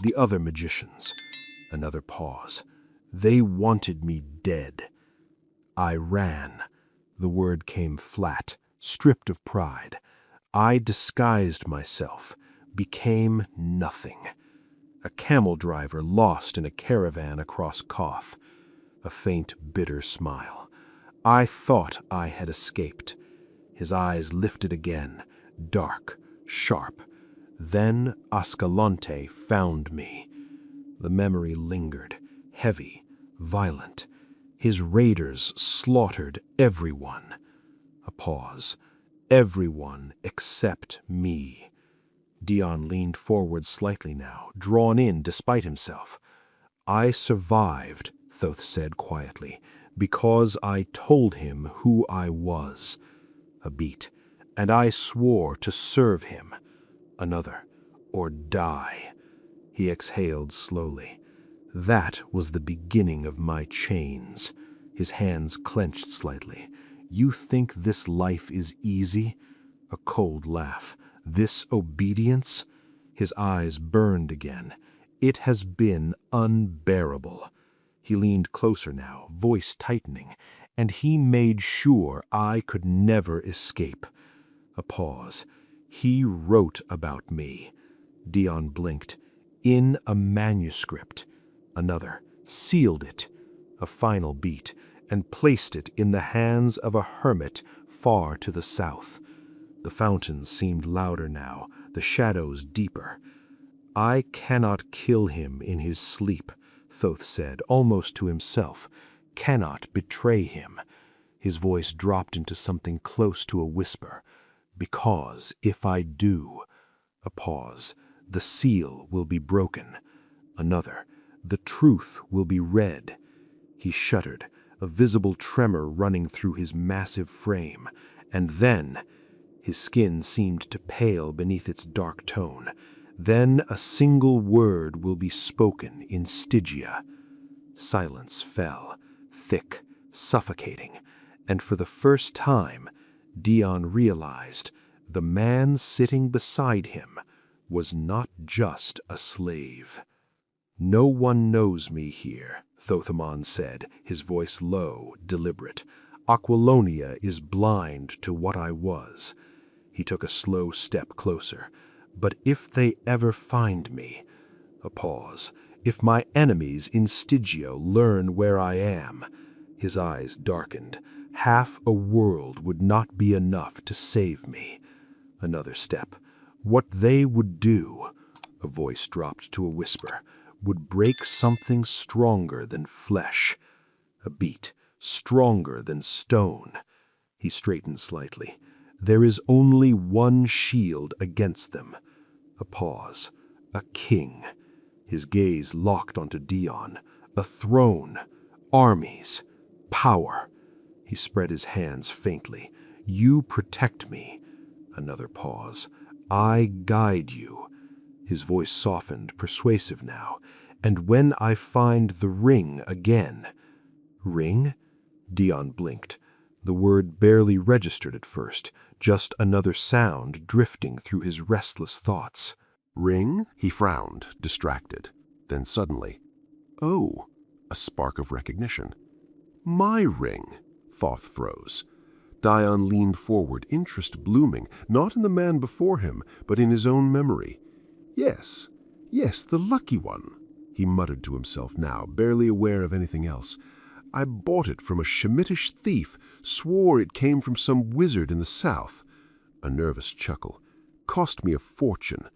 The other magicians." Another pause. "They wanted me dead." "I ran." The word came flat, stripped of pride. "I disguised myself, became nothing. A camel driver lost in a caravan across Koth." A faint, bitter smile. "I thought I had escaped." His eyes lifted again, dark, sharp. "Then Ascalante found me." The memory lingered, heavy, violent. "His raiders slaughtered everyone." A pause. "Everyone except me." Dion leaned forward slightly now, drawn in despite himself. "I survived," Thoth said quietly, "because I told him who I was." A beat. "And I swore to serve him." Another. "Or die." He exhaled slowly. "That was the beginning of my chains." His hands clenched slightly. "You think this life is easy?" A cold laugh. "This obedience?" His eyes burned again. "It has been unbearable." He leaned closer now, voice tightening. "And he made sure I could never escape." A pause. "He wrote about me." Dion blinked. "In a manuscript." Another. "Sealed it." A final beat. "And placed it in the hands of a hermit far to the south." The fountains seemed louder now, the shadows deeper. "I cannot kill him in his sleep," Thoth said, almost to himself. "Cannot betray him." His voice dropped into something close to a whisper. "Because if I do," a pause, "the seal will be broken." Another. The truth will be read. He shuddered, a visible tremor running through his massive frame, and then his skin seemed to pale beneath its dark tone. Then a single word will be spoken in Stygia. Silence fell, thick, suffocating, and for the first time, Dion realized the man sitting beside him was not just a slave. "No one knows me here," Thoth-Amon said, his voice low, deliberate. "Aquilonia is blind to what I was." He took a slow step closer. "But if they ever find me," a pause, "if my enemies in Stygia learn where I am," his eyes darkened, "half a world would not be enough to save me." Another step. "What they would do," a voice dropped to a whisper, "would break something stronger than flesh." A beat, stronger than stone. He straightened slightly. "There is only one shield against them." A pause. "A king." His gaze locked onto Dion. "A throne. Armies. Power." He spread his hands faintly. "You protect me." Another pause. "I guide you." His voice softened, persuasive now. "And when I find the ring again—" "Ring?" Dion blinked. The word barely registered at first, just another sound drifting through his restless thoughts. "Ring?" He frowned, distracted. Then suddenly, "Oh," a spark of recognition. "My ring." Thoth froze. Dion leaned forward, interest blooming, not in the man before him, but in his own memory. Yes, the lucky one," he muttered to himself now, barely aware of anything else. "I bought it from a Shemitish thief, swore it came from some wizard in the south." A nervous chuckle. "Cost me a fortune."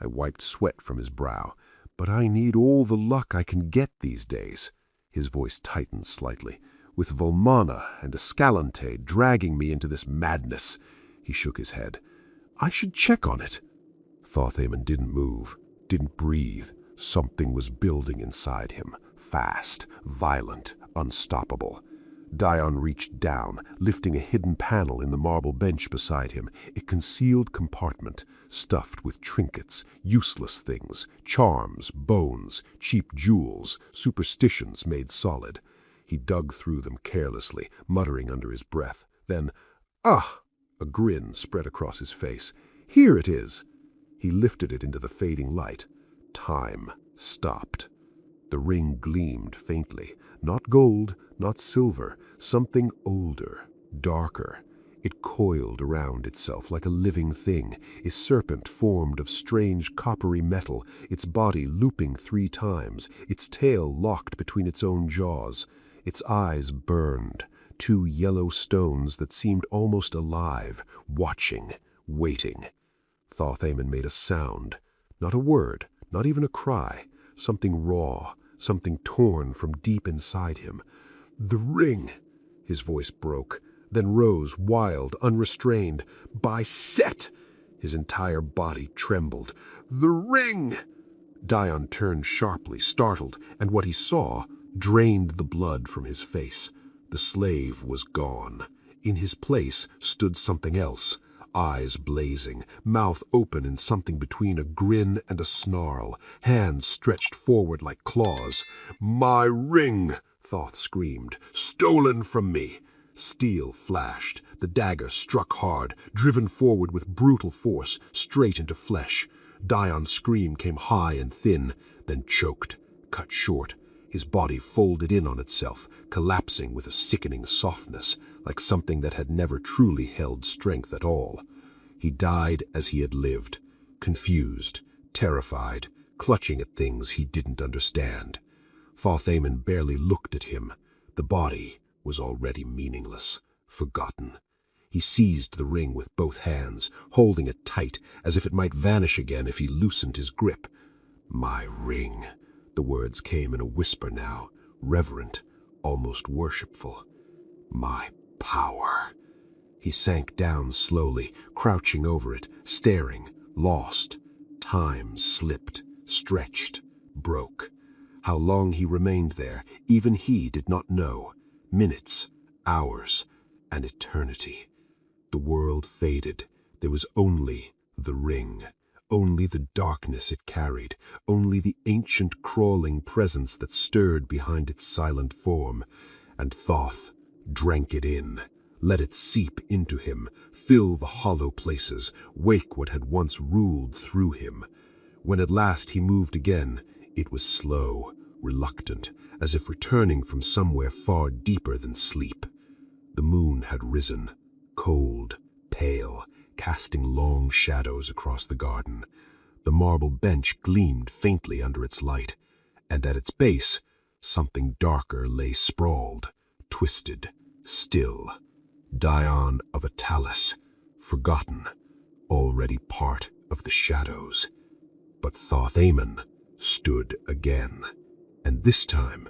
I wiped sweat from his brow. "But I need all the luck I can get these days." His voice tightened slightly. "With Volmana and Escalante dragging me into this madness." He shook his head. "I should check on it." Thoth-Amon didn't move, didn't breathe. Something was building inside him, fast, violent, unstoppable. Dion reached down, lifting a hidden panel in the marble bench beside him, a concealed compartment, stuffed with trinkets, useless things, charms, bones, cheap jewels, superstitions made solid. He dug through them carelessly, muttering under his breath. Then, "Ah!" A grin spread across his face. "Here it is." He lifted it into the fading light. Time stopped. The ring gleamed faintly. Not gold, not silver, something older, darker. It coiled around itself like a living thing, a serpent formed of strange coppery metal, its body looping 3 times, its tail locked between its own jaws. Its eyes burned, 2 yellow stones that seemed almost alive, watching, waiting. Thoth-Amon made a sound. Not a word, not even a cry. Something raw, something torn from deep inside him. "The ring!" His voice broke, then rose, wild, unrestrained. "By Set!" His entire body trembled. "The ring!" Dion turned sharply, startled, and what he saw drained the blood from his face. The slave was gone. In his place stood something else, eyes blazing, mouth open in something between a grin and a snarl, hands stretched forward like claws. "My ring!" Thoth screamed. "Stolen from me!" Steel flashed. The dagger struck hard, driven forward with brutal force, straight into flesh. Dion's scream came high and thin, then choked, cut short. His body folded in on itself, collapsing with a sickening softness, like something that had never truly held strength at all. He died as he had lived, confused, terrified, clutching at things he didn't understand. Thoth-Amon barely looked at him. The body was already meaningless, forgotten. He seized the ring with both hands, holding it tight, as if it might vanish again if he loosened his grip. "My ring." The words came in a whisper now, reverent, almost worshipful. "My power." He sank down slowly, crouching over it, staring, lost. Time slipped, stretched, broke. How long he remained there, even he did not know. Minutes, hours, an eternity. The world faded. There was only the ring. Only the darkness it carried, only the ancient crawling presence that stirred behind its silent form. And Thoth drank it in, let it seep into him, fill the hollow places, wake what had once ruled through him. When at last he moved again, it was slow, reluctant, as if returning from somewhere far deeper than sleep. The moon had risen, cold, pale, casting long shadows across the garden. The marble bench gleamed faintly under its light, and at its base something darker lay sprawled, twisted, still. Dion of a talus, forgotten, already part of the shadows. But Thoth-Amon stood again, and this time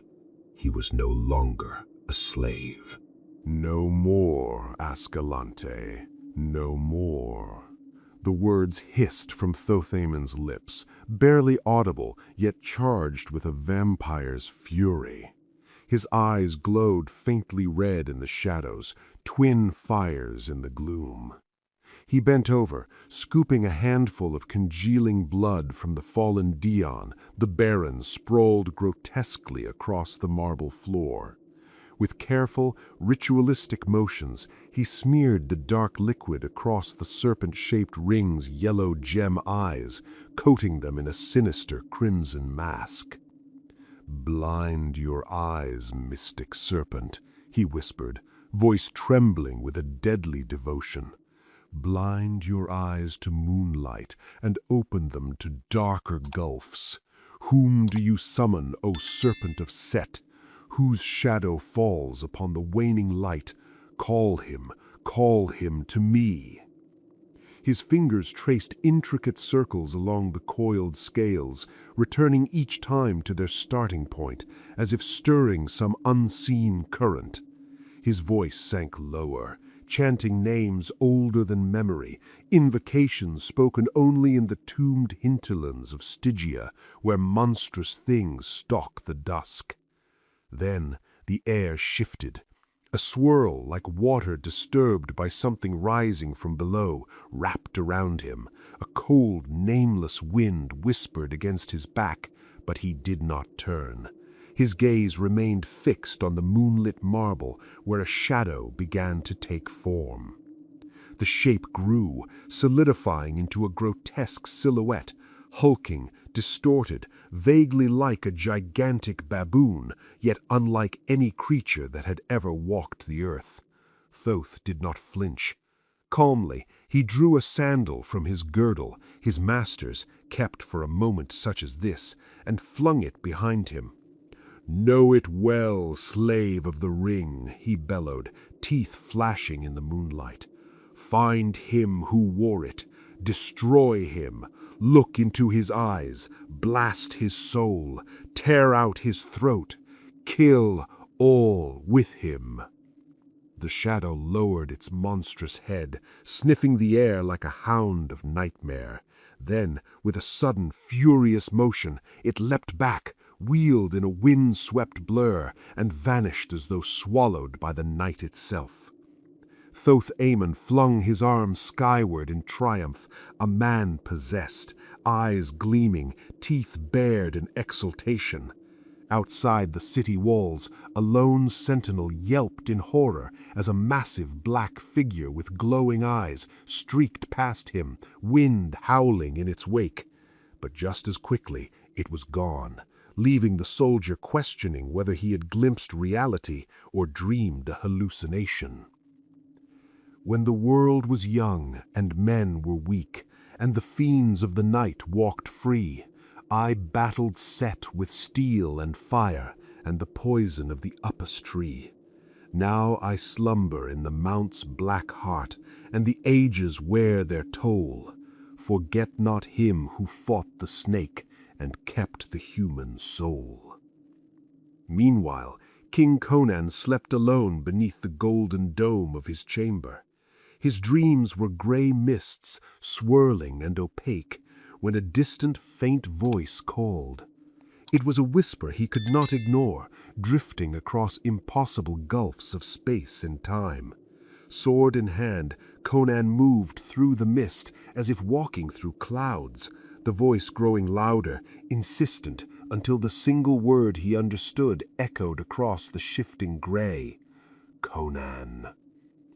he was no longer a slave. No more, Ascalante, no more. The words hissed from Thoth-Amon's lips, barely audible, yet charged with a vampire's fury. His eyes glowed faintly red in the shadows, twin fires in the gloom. He bent over, scooping a handful of congealing blood from the fallen Dion, the Baron sprawled grotesquely across the marble floor. With careful, ritualistic motions, he smeared the dark liquid across the serpent-shaped ring's yellow gem eyes, coating them in a sinister crimson mask. "Blind your eyes, mystic serpent," he whispered, voice trembling with a deadly devotion. "Blind your eyes to moonlight and open them to darker gulfs. Whom do you summon, O serpent of Set? Whose shadow falls upon the waning light? Call him to me." His fingers traced intricate circles along the coiled scales, returning each time to their starting point, as if stirring some unseen current. His voice sank lower, chanting names older than memory, invocations spoken only in the tombed hinterlands of Stygia, where monstrous things stalk the dusk. Then the air shifted. A swirl like water disturbed by something rising from below wrapped around him. A cold, nameless wind whispered against his back, but he did not turn. His gaze remained fixed on the moonlit marble where a shadow began to take form. The shape grew, solidifying into a grotesque silhouette, hulking, distorted, vaguely like a gigantic baboon, yet unlike any creature that had ever walked the earth. Thoth did not flinch. Calmly, he drew a sandal from his girdle, his master's, kept for a moment such as this, and flung it behind him. "Know it well, slave of the ring," he bellowed, teeth flashing in the moonlight. "Find him who wore it. Destroy him. Look into his eyes, blast his soul, tear out his throat, kill all with him." The shadow lowered its monstrous head, sniffing the air like a hound of nightmare. Then, with a sudden, furious motion, it leapt back, wheeled in a wind-swept blur, and vanished as though swallowed by the night itself. Thoth-Amon flung his arms skyward in triumph, a man possessed, eyes gleaming, teeth bared in exultation. Outside the city walls, a lone sentinel yelped in horror as a massive black figure with glowing eyes streaked past him, wind howling in its wake. But just as quickly, it was gone, leaving the soldier questioning whether he had glimpsed reality or dreamed a hallucination. When the world was young and men were weak, and the fiends of the night walked free, I battled Set with steel and fire and the poison of the upas tree. Now I slumber in the mount's black heart, and the ages wear their toll. Forget not him who fought the snake and kept the human soul. Meanwhile, King Conan slept alone beneath the golden dome of his chamber. His dreams were gray mists, swirling and opaque, when a distant, faint voice called. It was a whisper he could not ignore, drifting across impossible gulfs of space and time. Sword in hand, Conan moved through the mist as if walking through clouds, the voice growing louder, insistent, until the single word he understood echoed across the shifting gray. Conan.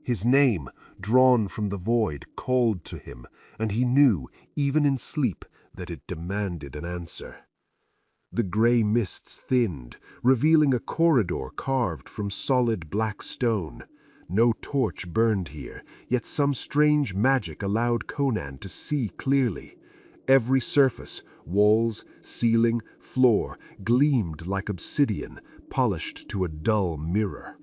His name, drawn from the void, called to him, and he knew, even in sleep, that it demanded an answer. The gray mists thinned, revealing a corridor carved from solid black stone. No torch burned here, yet some strange magic allowed Conan to see clearly. Every surface, walls, ceiling, floor, gleamed like obsidian, polished to a dull mirror.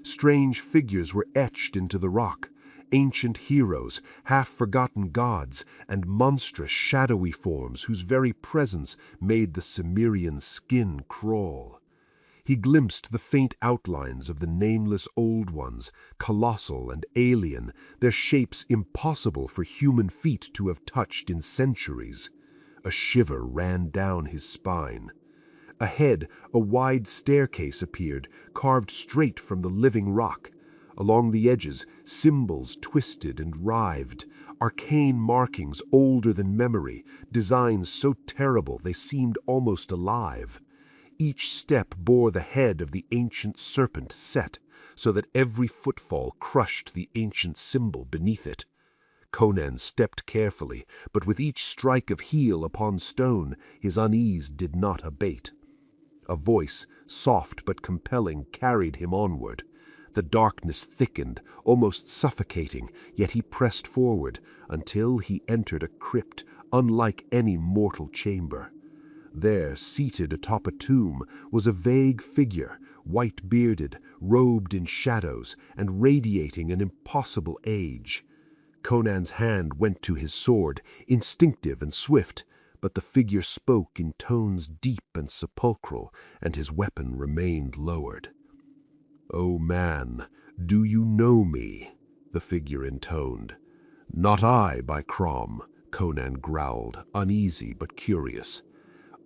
Strange figures were etched into the rock, ancient heroes, half-forgotten gods, and monstrous shadowy forms whose very presence made the Cimmerian skin crawl. He glimpsed the faint outlines of the nameless old ones, colossal and alien, their shapes impossible for human feet to have touched in centuries. A shiver ran down his spine. Ahead, a wide staircase appeared, carved straight from the living rock. Along the edges, symbols twisted and writhed, arcane markings older than memory, designs so terrible they seemed almost alive. Each step bore the head of the ancient serpent set, so that every footfall crushed the ancient symbol beneath it. Conan stepped carefully, but with each strike of heel upon stone, his unease did not abate. A voice, soft but compelling, carried him onward. The darkness thickened, almost suffocating, yet he pressed forward until he entered a crypt unlike any mortal chamber. There, seated atop a tomb, was a vague figure, white-bearded, robed in shadows, and radiating an impossible age. Conan's hand went to his sword, instinctive and swift, but the figure spoke in tones deep and sepulchral, and his weapon remained lowered. "O man, do you know me?" the figure intoned. "Not I, by Crom," Conan growled, uneasy but curious.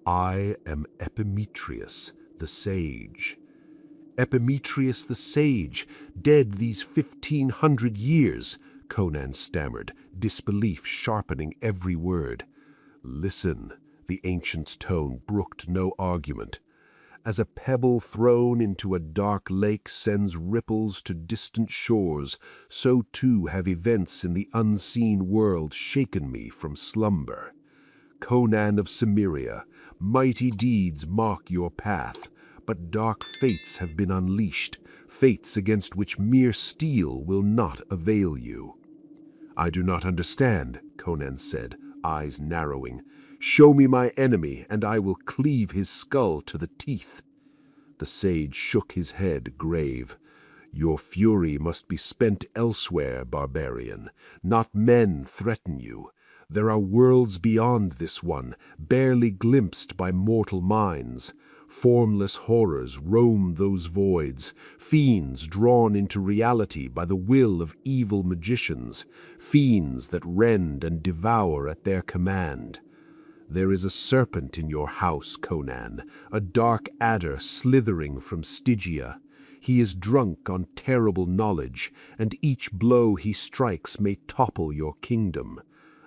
"I am Epemitreus, the sage." "Epemitreus the sage, dead these 1,500 years," Conan stammered, disbelief sharpening every word. "Listen," the ancient's tone brooked no argument. "As a pebble thrown into a dark lake sends ripples to distant shores, so too have events in the unseen world shaken me from slumber. Conan of Cimmeria, mighty deeds mark your path, but dark fates have been unleashed, fates against which mere steel will not avail you." "I do not understand," Conan said, eyes narrowing. "Show me my enemy, and I will cleave his skull to the teeth." The sage shook his head, grave. "Your fury must be spent elsewhere, barbarian. Not men threaten you. There are worlds beyond this one, barely glimpsed by mortal minds. Formless horrors roam those voids, fiends drawn into reality by the will of evil magicians, fiends that rend and devour at their command. There is a serpent in your house, Conan, a dark adder slithering from Stygia. He is drunk on terrible knowledge, and each blow he strikes may topple your kingdom.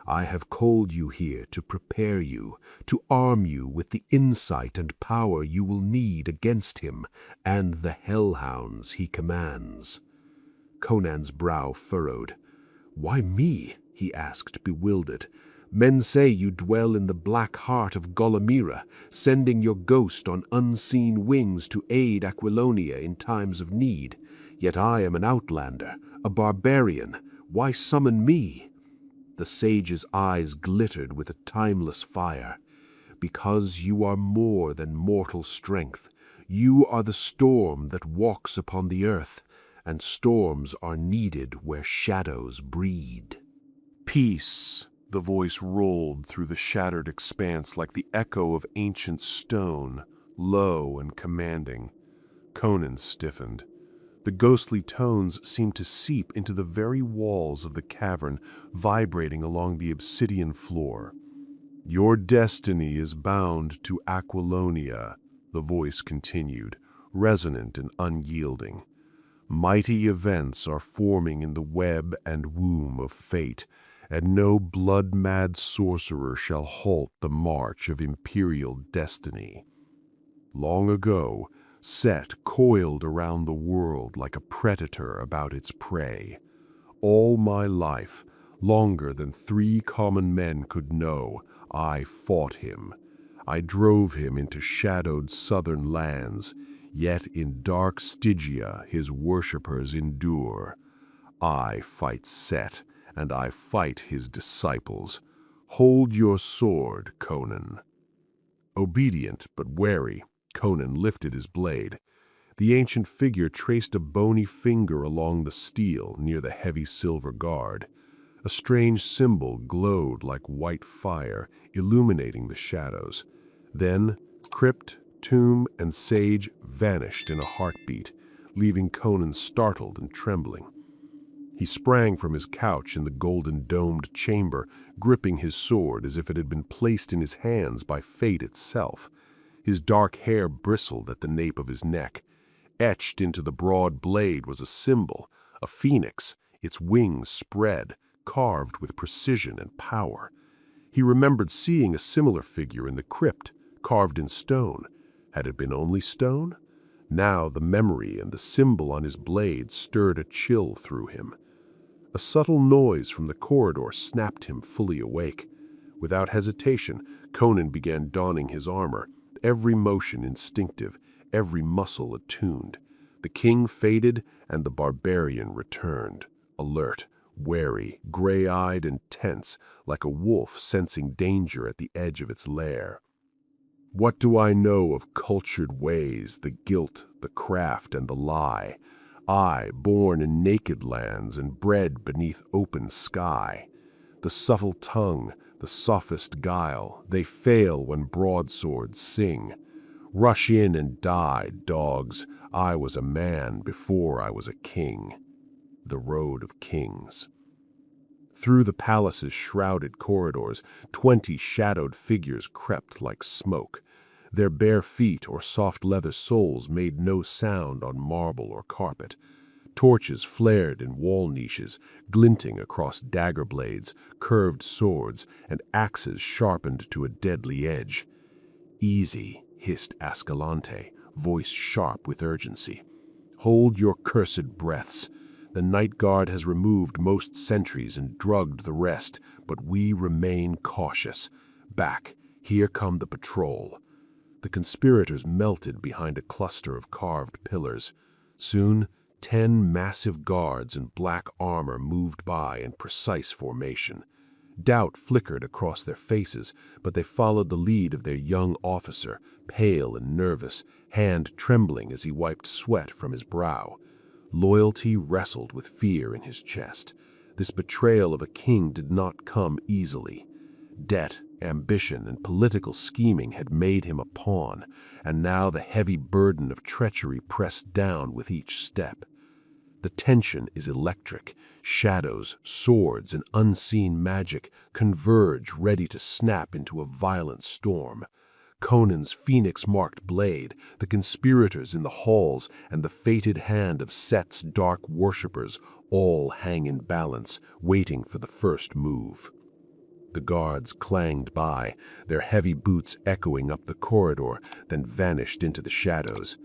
I have called you here to prepare you, to arm you with the insight and power you will need against him and the hellhounds he commands." Conan's brow furrowed. "Why me?" he asked, bewildered. "Men say you dwell in the black heart of Golamira, sending your ghost on unseen wings to aid Aquilonia in times of need. Yet I am an outlander, a barbarian. Why summon me?" The sage's eyes glittered with a timeless fire. "Because you are more than mortal strength. You are the storm that walks upon the earth, and storms are needed where shadows breed." "Peace," the voice rolled through the shattered expanse like the echo of ancient stone, low and commanding. Conan stiffened. The ghostly tones seemed to seep into the very walls of the cavern, vibrating along the obsidian floor. Your destiny is bound to Aquilonia, the voice continued, resonant and unyielding. Mighty events are forming in the web and womb of fate, and no blood-mad sorcerer shall halt the march of imperial destiny. Long ago, Set coiled around the world like a predator about its prey. All my life, longer than 3 common men could know, I fought him. I drove him into shadowed southern lands, yet in dark Stygia his worshippers endure. I fight Set, and I fight his disciples. Hold your sword, Conan. Obedient but wary, Conan lifted his blade. The ancient figure traced a bony finger along the steel near the heavy silver guard. A strange symbol glowed like white fire, illuminating the shadows. Then, crypt, tomb, and sage vanished in a heartbeat, leaving Conan startled and trembling. He sprang from his couch in the golden-domed chamber, gripping his sword as if it had been placed in his hands by fate itself. His dark hair bristled at the nape of his neck. Etched into the broad blade was a symbol, a phoenix, its wings spread, carved with precision and power. He remembered seeing a similar figure in the crypt, carved in stone. Had it been only stone? Now the memory and the symbol on his blade stirred a chill through him. A subtle noise from the corridor snapped him fully awake. Without hesitation, Conan began donning his armor, every motion instinctive, every muscle attuned. The king faded, and the barbarian returned, alert, wary, gray-eyed and tense, like a wolf sensing danger at the edge of its lair. What do I know of cultured ways, the guilt, the craft, and the lie? I, born in naked lands and bred beneath open sky. The subtle tongue, the sophist guile, they fail when broadswords sing. Rush in and die, dogs. I was a man before I was a king. The Road of Kings. Through the palace's shrouded corridors, 20 shadowed figures crept like smoke. Their bare feet or soft leather soles made no sound on marble or carpet. Torches flared in wall niches, glinting across dagger blades, curved swords, and axes sharpened to a deadly edge. "Easy," hissed Ascalante, voice sharp with urgency. "Hold your cursed breaths. The night guard has removed most sentries and drugged the rest, but we remain cautious. Back, here come the patrol." The conspirators melted behind a cluster of carved pillars. Soon, 10 massive guards in black armor moved by in precise formation. Doubt flickered across their faces, but they followed the lead of their young officer, pale and nervous, hand trembling as he wiped sweat from his brow. Loyalty wrestled with fear in his chest. This betrayal of a king did not come easily. Debt, ambition, and political scheming had made him a pawn, and now the heavy burden of treachery pressed down with each step. The tension is electric. Shadows, swords, and unseen magic converge, ready to snap into a violent storm. Conan's phoenix-marked blade, the conspirators in the halls, and the fated hand of Set's dark worshippers all hang in balance, waiting for the first move. The guards clanged by, their heavy boots echoing up the corridor, then vanished into the shadows.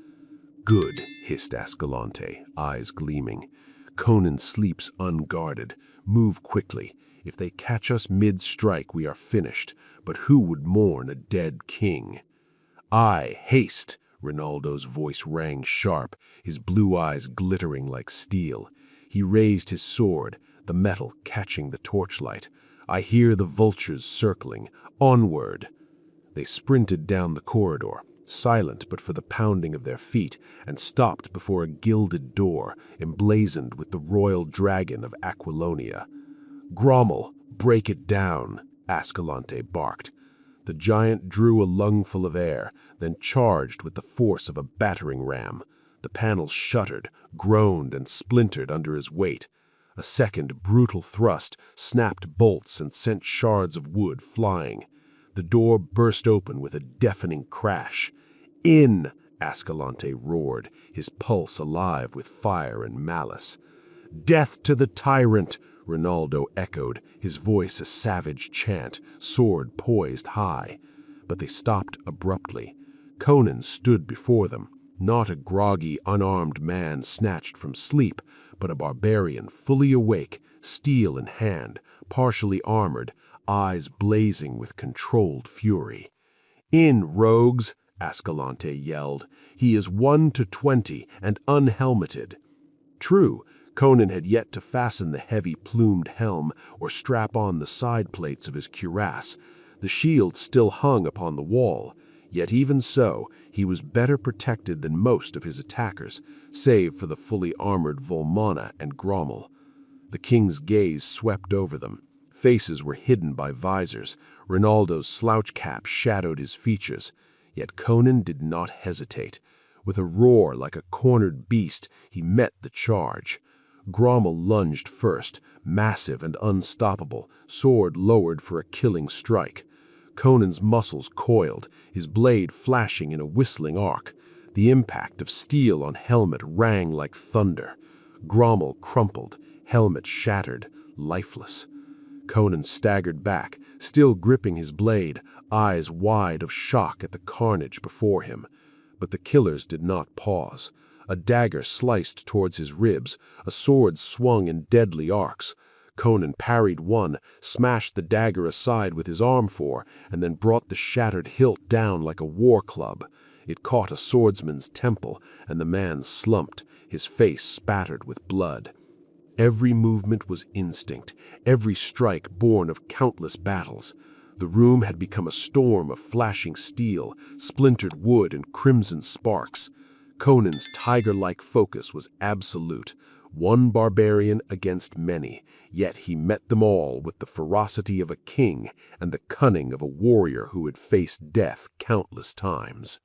"Good," hissed Ascalante, eyes gleaming. "Conan sleeps unguarded. Move quickly. If they catch us mid-strike, we are finished. But who would mourn a dead king?" "Aye, haste!" Rinaldo's voice rang sharp, his blue eyes glittering like steel. He raised his sword, the metal catching the torchlight. "I hear the vultures circling. Onward!" They sprinted down the corridor, silent but for the pounding of their feet, and stopped before a gilded door, emblazoned with the royal dragon of Aquilonia. "Grommel, break it down," Ascalante barked. The giant drew a lungful of air, then charged with the force of a battering ram. The panels shuddered, groaned, and splintered under his weight. A second brutal thrust snapped bolts and sent shards of wood flying. The door burst open with a deafening crash. "In!" Ascalante roared, his pulse alive with fire and malice. "Death to the tyrant!" Rinaldo echoed, his voice a savage chant, sword poised high. But they stopped abruptly. Conan stood before them, not a groggy, unarmed man snatched from sleep, but a barbarian fully awake, steel in hand, partially armored, eyes blazing with controlled fury. "In, rogues!" Ascalante yelled. "He is 1 to 20 and unhelmeted." True, Conan had yet to fasten the heavy plumed helm or strap on the side plates of his cuirass. The shield still hung upon the wall, yet even so, he was better protected than most of his attackers, save for the fully armored Volmana and Grommel. The king's gaze swept over them. Faces were hidden by visors. Rinaldo's slouch cap shadowed his features. Yet Conan did not hesitate. With a roar like a cornered beast, he met the charge. Grommel lunged first, massive and unstoppable, sword lowered for a killing strike. Conan's muscles coiled, his blade flashing in a whistling arc. The impact of steel on helmet rang like thunder. Grommel crumpled, helmet shattered, lifeless. Conan staggered back, still gripping his blade, eyes wide of shock at the carnage before him. But the killers did not pause. A dagger sliced towards his ribs, a sword swung in deadly arcs. Conan parried one, smashed the dagger aside with his arm-fore, and then brought the shattered hilt down like a war club. It caught a swordsman's temple, and the man slumped, his face spattered with blood. Every movement was instinct, every strike born of countless battles. The room had become a storm of flashing steel, splintered wood, and crimson sparks. Conan's tiger-like focus was absolute. One barbarian against many, yet he met them all with the ferocity of a king and the cunning of a warrior who had faced death countless times.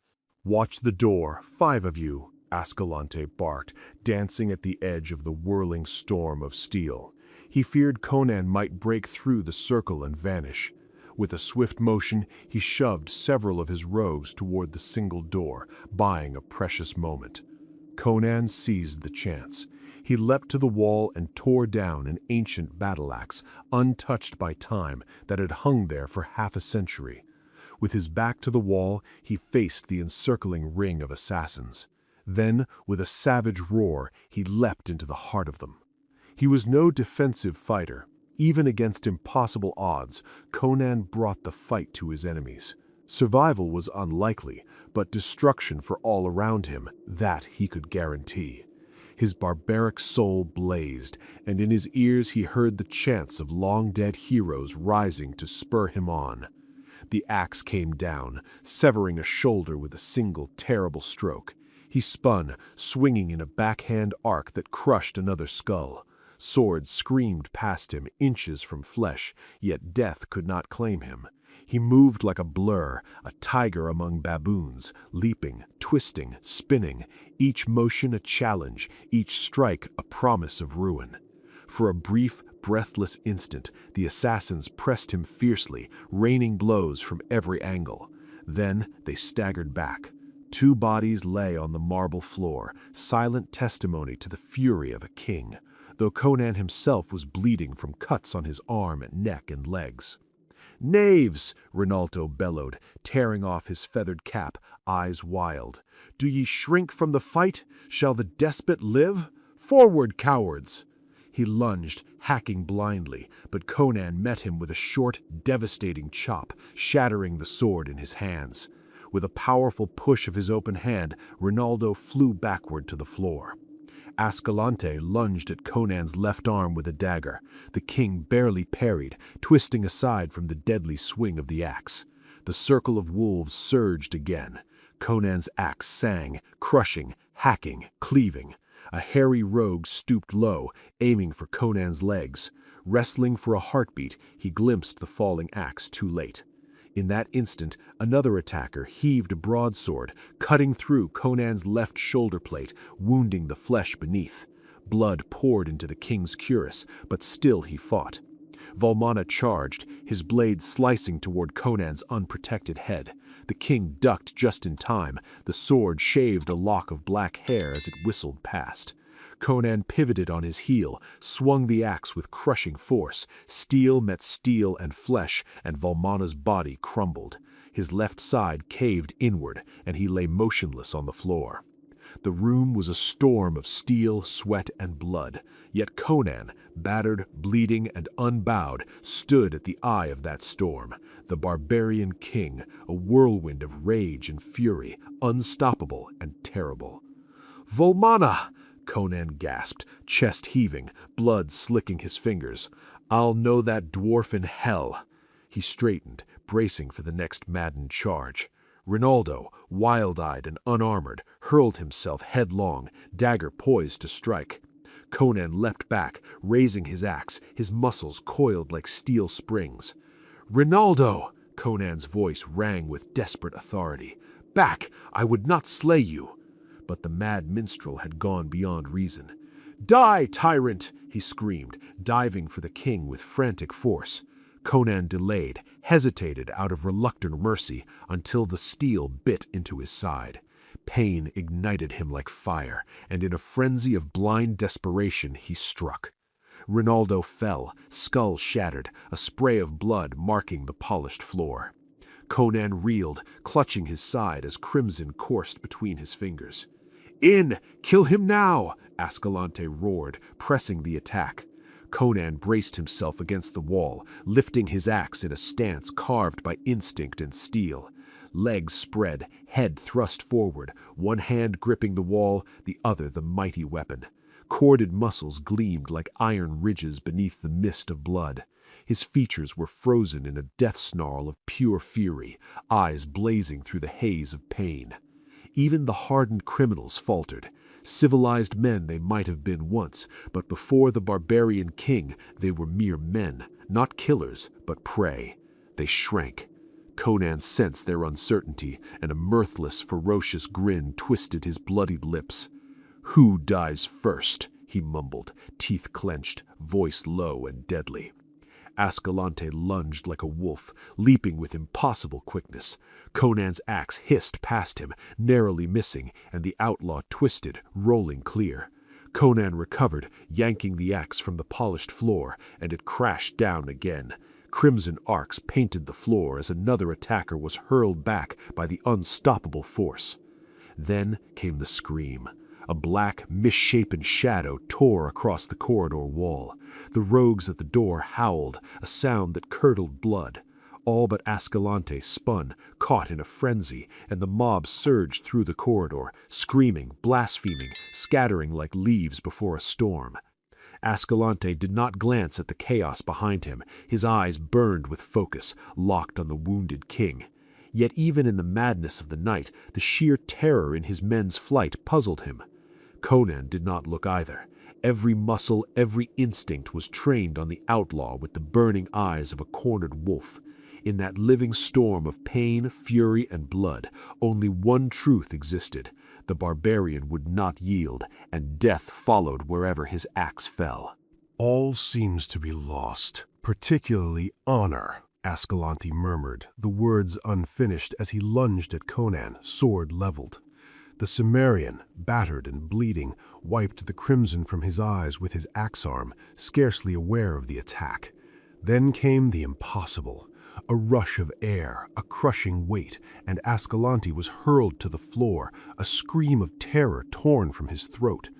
"Watch the door, 5 of you," Ascalante barked, dancing at the edge of the whirling storm of steel. He feared Conan might break through the circle and vanish. With a swift motion, he shoved several of his rogues toward the single door, buying a precious moment. Conan seized the chance. He leapt to the wall and tore down an ancient battle-axe, untouched by time, that had hung there for half a century. With his back to the wall, he faced the encircling ring of assassins. Then, with a savage roar, he leapt into the heart of them. He was no defensive fighter. Even against impossible odds, Conan brought the fight to his enemies. Survival was unlikely, but destruction for all around him, that he could guarantee. His barbaric soul blazed, and in his ears he heard the chants of long-dead heroes rising to spur him on. The axe came down, severing a shoulder with a single terrible stroke. He spun, swinging in a backhand arc that crushed another skull. Swords screamed past him, inches from flesh, yet death could not claim him. He moved like a blur, a tiger among baboons, leaping, twisting, spinning, each motion a challenge, each strike a promise of ruin. For a brief, breathless instant, the assassins pressed him fiercely, raining blows from every angle. Then they staggered back. 2 bodies lay on the marble floor, silent testimony to the fury of a king, though Conan himself was bleeding from cuts on his arm, neck, and legs. "Knaves!" Rinaldo bellowed, tearing off his feathered cap, eyes wild. "Do ye shrink from the fight? Shall the despot live? Forward, cowards!" He lunged, hacking blindly, but Conan met him with a short, devastating chop, shattering the sword in his hands. With a powerful push of his open hand, Rinaldo flew backward to the floor. Ascalante lunged at Conan's left arm with a dagger. The king barely parried, twisting aside from the deadly swing of the axe. The circle of wolves surged again. Conan's axe sang, crushing, hacking, cleaving. A hairy rogue stooped low, aiming for Conan's legs. Wrestling for a heartbeat, he glimpsed the falling axe too late. In that instant, another attacker heaved a broadsword, cutting through Conan's left shoulder plate, wounding the flesh beneath. Blood poured into the king's cuirass, but still he fought. Volmana charged, his blade slicing toward Conan's unprotected head. The king ducked just in time. The sword shaved a lock of black hair as it whistled past. Conan pivoted on his heel, swung the axe with crushing force. Steel met steel and flesh, and Volmana's body crumbled. His left side caved inward, and he lay motionless on the floor. The room was a storm of steel, sweat, and blood, yet Conan, battered, bleeding, and unbowed, stood at the eye of that storm, the barbarian king, a whirlwind of rage and fury, unstoppable and terrible. "Volmana!" Conan gasped, chest heaving, blood slicking his fingers. "I'll know that dwarf in hell." He straightened, bracing for the next maddened charge. Rinaldo, wild-eyed and unarmored, hurled himself headlong, dagger poised to strike. Conan leapt back, raising his axe, his muscles coiled like steel springs. "Rinaldo!" Conan's voice rang with desperate authority. "Back! I would not slay you!" But the mad minstrel had gone beyond reason. "Die, tyrant!" he screamed, diving for the king with frantic force. Conan delayed, hesitated out of reluctant mercy until the steel bit into his side. Pain ignited him like fire, and in a frenzy of blind desperation he struck. Rinaldo fell, skull shattered, a spray of blood marking the polished floor. Conan reeled, clutching his side as crimson coursed between his fingers. "In! Kill him now!" Ascalante roared, pressing the attack. Conan braced himself against the wall, lifting his axe in a stance carved by instinct and steel. Legs spread, head thrust forward, one hand gripping the wall, the other the mighty weapon. Corded muscles gleamed like iron ridges beneath the mist of blood. His features were frozen in a death snarl of pure fury, eyes blazing through the haze of pain. Even the hardened criminals faltered. Civilized men they might have been once, but before the barbarian king they were mere men, not killers, but prey. They shrank. Conan sensed their uncertainty, and a mirthless, ferocious grin twisted his bloodied lips. "Who dies first?" he mumbled, teeth clenched, voice low and deadly. Ascalante lunged like a wolf, leaping with impossible quickness. Conan's axe hissed past him, narrowly missing, and the outlaw twisted, rolling clear. Conan recovered, yanking the axe from the polished floor, and it crashed down again. Crimson arcs painted the floor as another attacker was hurled back by the unstoppable force. Then came the scream. A black, misshapen shadow tore across the corridor wall. The rogues at the door howled, a sound that curdled blood. All but Ascalante spun, caught in a frenzy, and the mob surged through the corridor, screaming, blaspheming, scattering like leaves before a storm. Ascalante did not glance at the chaos behind him. His eyes burned with focus, locked on the wounded king. Yet even in the madness of the night, the sheer terror in his men's flight puzzled him. Conan did not look either. Every muscle, every instinct was trained on the outlaw with the burning eyes of a cornered wolf. In that living storm of pain, fury, and blood, only one truth existed. The barbarian would not yield, and death followed wherever his axe fell. "All seems to be lost, particularly honor," Ascalante murmured, the words unfinished as he lunged at Conan, sword leveled. The Cimmerian, battered and bleeding, wiped the crimson from his eyes with his axe arm, scarcely aware of the attack. Then came the impossible. A rush of air, a crushing weight, and Ascalante was hurled to the floor, a scream of terror torn from his throat.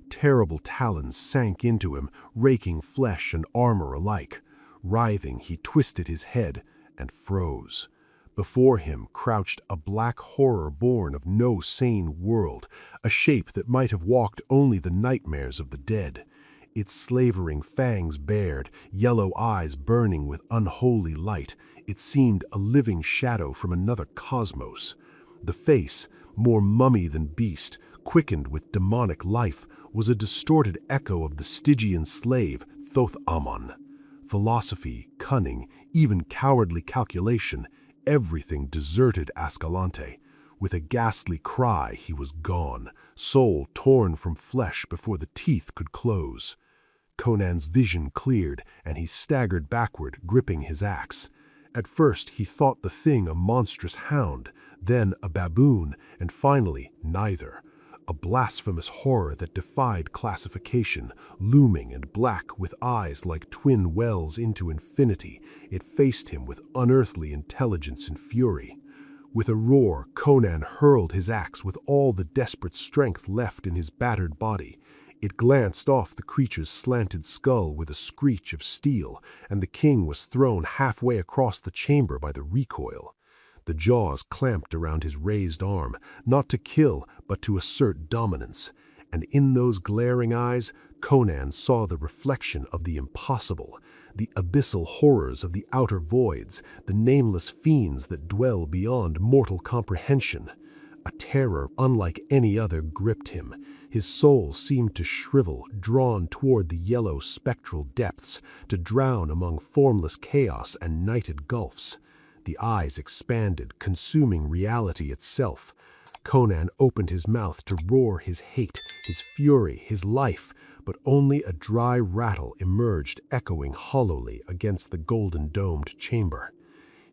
Terrible talons sank into him, raking flesh and armor alike. Writhing, he twisted his head and froze. Before him crouched a black horror born of no sane world, a shape that might have walked only the nightmares of the dead. Its slavering fangs bared, yellow eyes burning with unholy light, it seemed a living shadow from another cosmos. The face, more mummy than beast, quickened with demonic life, was a distorted echo of the Stygian slave, Thoth-Amon. Philosophy, cunning, even cowardly calculation, everything deserted Ascalante. With a ghastly cry, he was gone, soul torn from flesh before the teeth could close. Conan's vision cleared, and he staggered backward, gripping his axe. At first he thought the thing a monstrous hound, then a baboon, and finally neither. A blasphemous horror that defied classification, looming and black with eyes like twin wells into infinity, it faced him with unearthly intelligence and fury. With a roar, Conan hurled his axe with all the desperate strength left in his battered body. It glanced off the creature's slanted skull with a screech of steel, and the king was thrown halfway across the chamber by the recoil. The jaws clamped around his raised arm, not to kill, but to assert dominance. And in those glaring eyes, Conan saw the reflection of the impossible, the abyssal horrors of the outer voids, the nameless fiends that dwell beyond mortal comprehension. A terror unlike any other gripped him. His soul seemed to shrivel, drawn toward the yellow spectral depths, to drown among formless chaos and nighted gulfs. The eyes expanded, consuming reality itself. Conan opened his mouth to roar his hate, his fury, his life, but only a dry rattle emerged, echoing hollowly against the golden-domed chamber.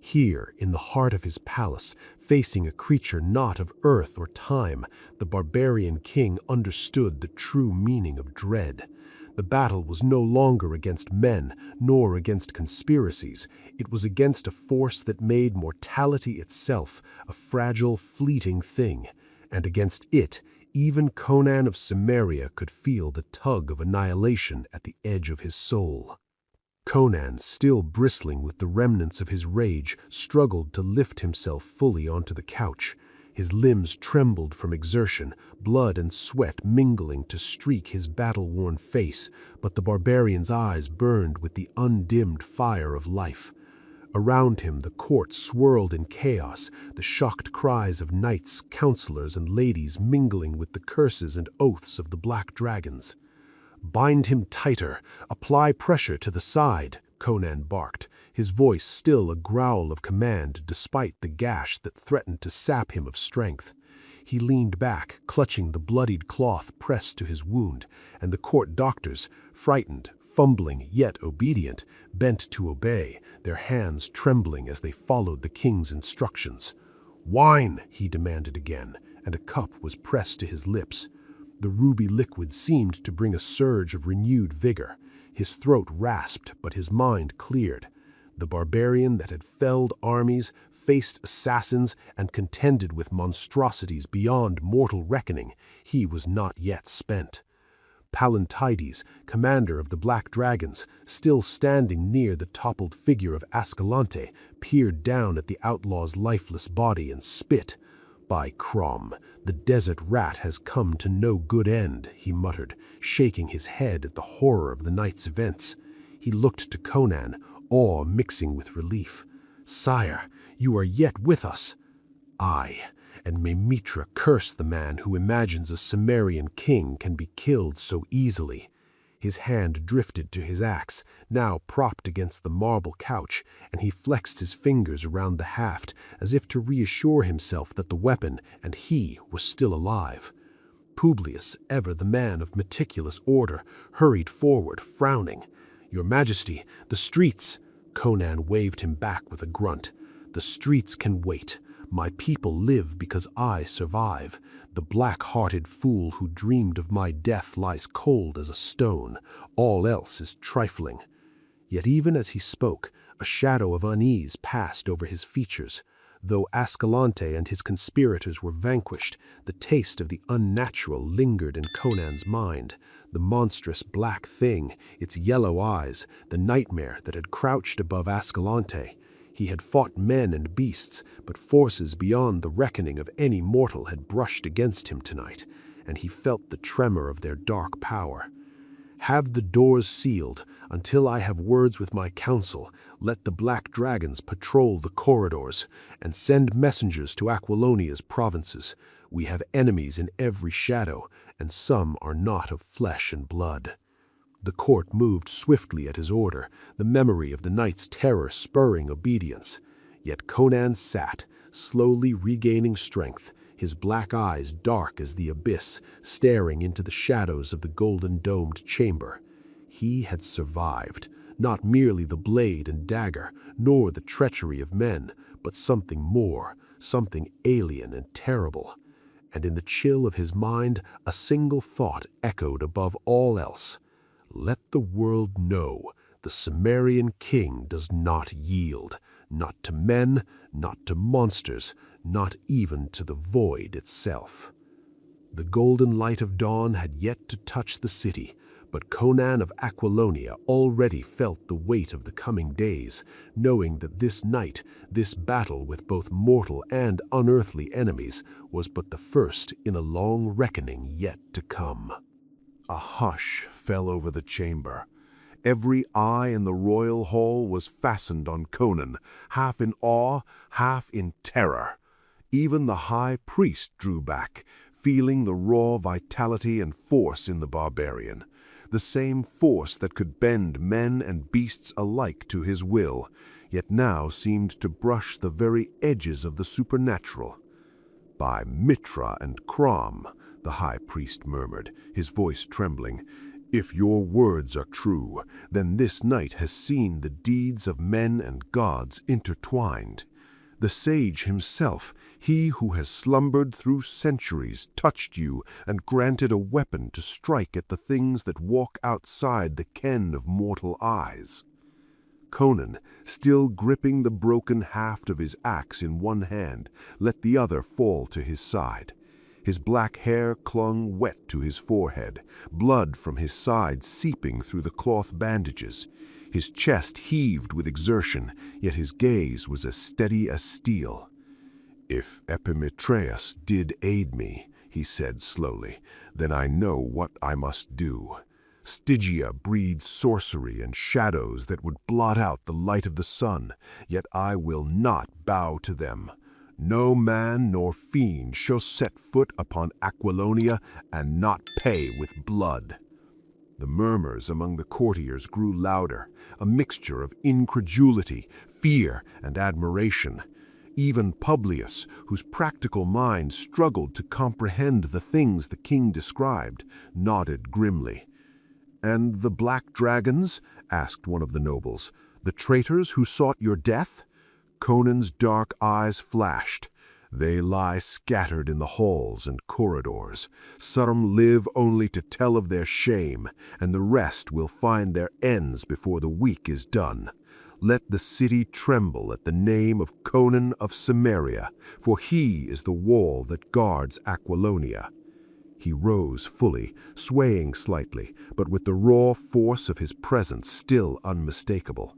Here, in the heart of his palace, facing a creature not of earth or time, the barbarian king understood the true meaning of dread. The battle was no longer against men, nor against conspiracies. It was against a force that made mortality itself a fragile, fleeting thing. And against it, even Conan of Cimmeria could feel the tug of annihilation at the edge of his soul. Conan, still bristling with the remnants of his rage, struggled to lift himself fully onto the couch. His limbs trembled from exertion, blood and sweat mingling to streak his battle-worn face, but the barbarian's eyes burned with the undimmed fire of life. Around him the court swirled in chaos, the shocked cries of knights, counselors, and ladies mingling with the curses and oaths of the black dragons. "Bind him tighter! Apply pressure to the side!" Conan barked, his voice still a growl of command despite the gash that threatened to sap him of strength. He leaned back, clutching the bloodied cloth pressed to his wound, and the court doctors, frightened, fumbling yet obedient, bent to obey, their hands trembling as they followed the king's instructions. "Wine!" he demanded again, and a cup was pressed to his lips. The ruby liquid seemed to bring a surge of renewed vigor. His throat rasped, but his mind cleared. The barbarian that had felled armies, faced assassins, and contended with monstrosities beyond mortal reckoning, he was not yet spent. Palantides, commander of the Black Dragons, still standing near the toppled figure of Ascalante, peered down at the outlaw's lifeless body and spit. "By Crom, the desert rat has come to no good end," he muttered, shaking his head at the horror of the night's events. He looked to Conan, awe mixing with relief. "Sire, you are yet with us." "Aye, and may Mitra curse the man who imagines a Cimmerian king can be killed so easily." His hand drifted to his axe, now propped against the marble couch, and he flexed his fingers around the haft, as if to reassure himself that the weapon and he were still alive. Publius, ever the man of meticulous order, hurried forward, frowning. "Your Majesty, the streets—" Conan waved him back with a grunt. "The streets can wait. My people live because I survive. The black-hearted fool who dreamed of my death lies cold as a stone. All else is trifling." Yet even as he spoke, a shadow of unease passed over his features. Though Ascalante and his conspirators were vanquished, the taste of the unnatural lingered in Conan's mind. The monstrous black thing, its yellow eyes, the nightmare that had crouched above Ascalante. He had fought men and beasts, but forces beyond the reckoning of any mortal had brushed against him tonight, and he felt the tremor of their dark power. "Have the doors sealed. Until I have words with my council, let the black dragons patrol the corridors, and send messengers to Aquilonia's provinces. We have enemies in every shadow, and some are not of flesh and blood." The court moved swiftly at his order, the memory of the night's terror spurring obedience. Yet Conan sat, slowly regaining strength, his black eyes dark as the abyss, staring into the shadows of the golden-domed chamber. He had survived, not merely the blade and dagger, nor the treachery of men, but something more, something alien and terrible. And in the chill of his mind, a single thought echoed above all else. Let the world know the Cimmerian king does not yield, not to men, not to monsters, not even to the void itself. The golden light of dawn had yet to touch the city, but Conan of Aquilonia already felt the weight of the coming days, knowing that this night, this battle with both mortal and unearthly enemies, was but the first in a long reckoning yet to come. A hush fell over the chamber. Every eye in the royal hall was fastened on Conan, half in awe, half in terror. Even the high priest drew back, feeling the raw vitality and force in the barbarian. The same force that could bend men and beasts alike to his will, yet now seemed to brush the very edges of the supernatural. "By Mitra and Crom," the high priest murmured, his voice trembling, "if your words are true, then this night has seen the deeds of men and gods intertwined. The sage himself, he who has slumbered through centuries, touched you and granted a weapon to strike at the things that walk outside the ken of mortal eyes." Conan, still gripping the broken haft of his axe in one hand, let the other fall to his side. His black hair clung wet to his forehead, blood from his side seeping through the cloth bandages. His chest heaved with exertion, yet his gaze was as steady as steel. "If Epemitreus did aid me," he said slowly, "then I know what I must do. Stygia breeds sorcery and shadows that would blot out the light of the sun, yet I will not bow to them. No man nor fiend shall set foot upon Aquilonia and not pay with blood." The murmurs among the courtiers grew louder, a mixture of incredulity, fear, and admiration. Even Publius, whose practical mind struggled to comprehend the things the king described, nodded grimly. "And the black dragons?" asked one of the nobles. "The traitors who sought your death?" Conan's dark eyes flashed. "They lie scattered in the halls and corridors. Some live only to tell of their shame, and the rest will find their ends before the week is done. Let the city tremble at the name of Conan of Cimmeria, for he is the wall that guards Aquilonia." He rose fully, swaying slightly, but with the raw force of his presence still unmistakable.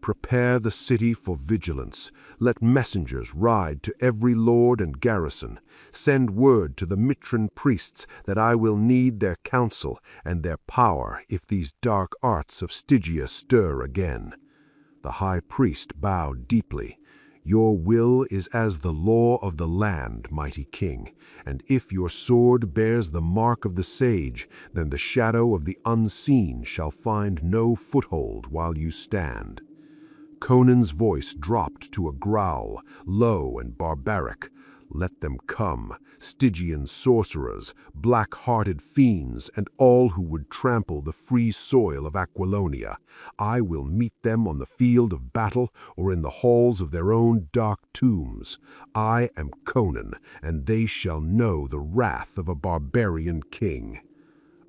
"Prepare the city for vigilance. Let messengers ride to every lord and garrison. Send word to the Mitran priests that I will need their counsel and their power if these dark arts of Stygia stir again." The high priest bowed deeply. "Your will is as the law of the land, mighty king, and if your sword bears the mark of the sage, then the shadow of the unseen shall find no foothold while you stand." Conan's voice dropped to a growl, low and barbaric. "Let them come, Stygian sorcerers, black-hearted fiends, and all who would trample the free soil of Aquilonia. I will meet them on the field of battle or in the halls of their own dark tombs. I am Conan, and they shall know the wrath of a barbarian king."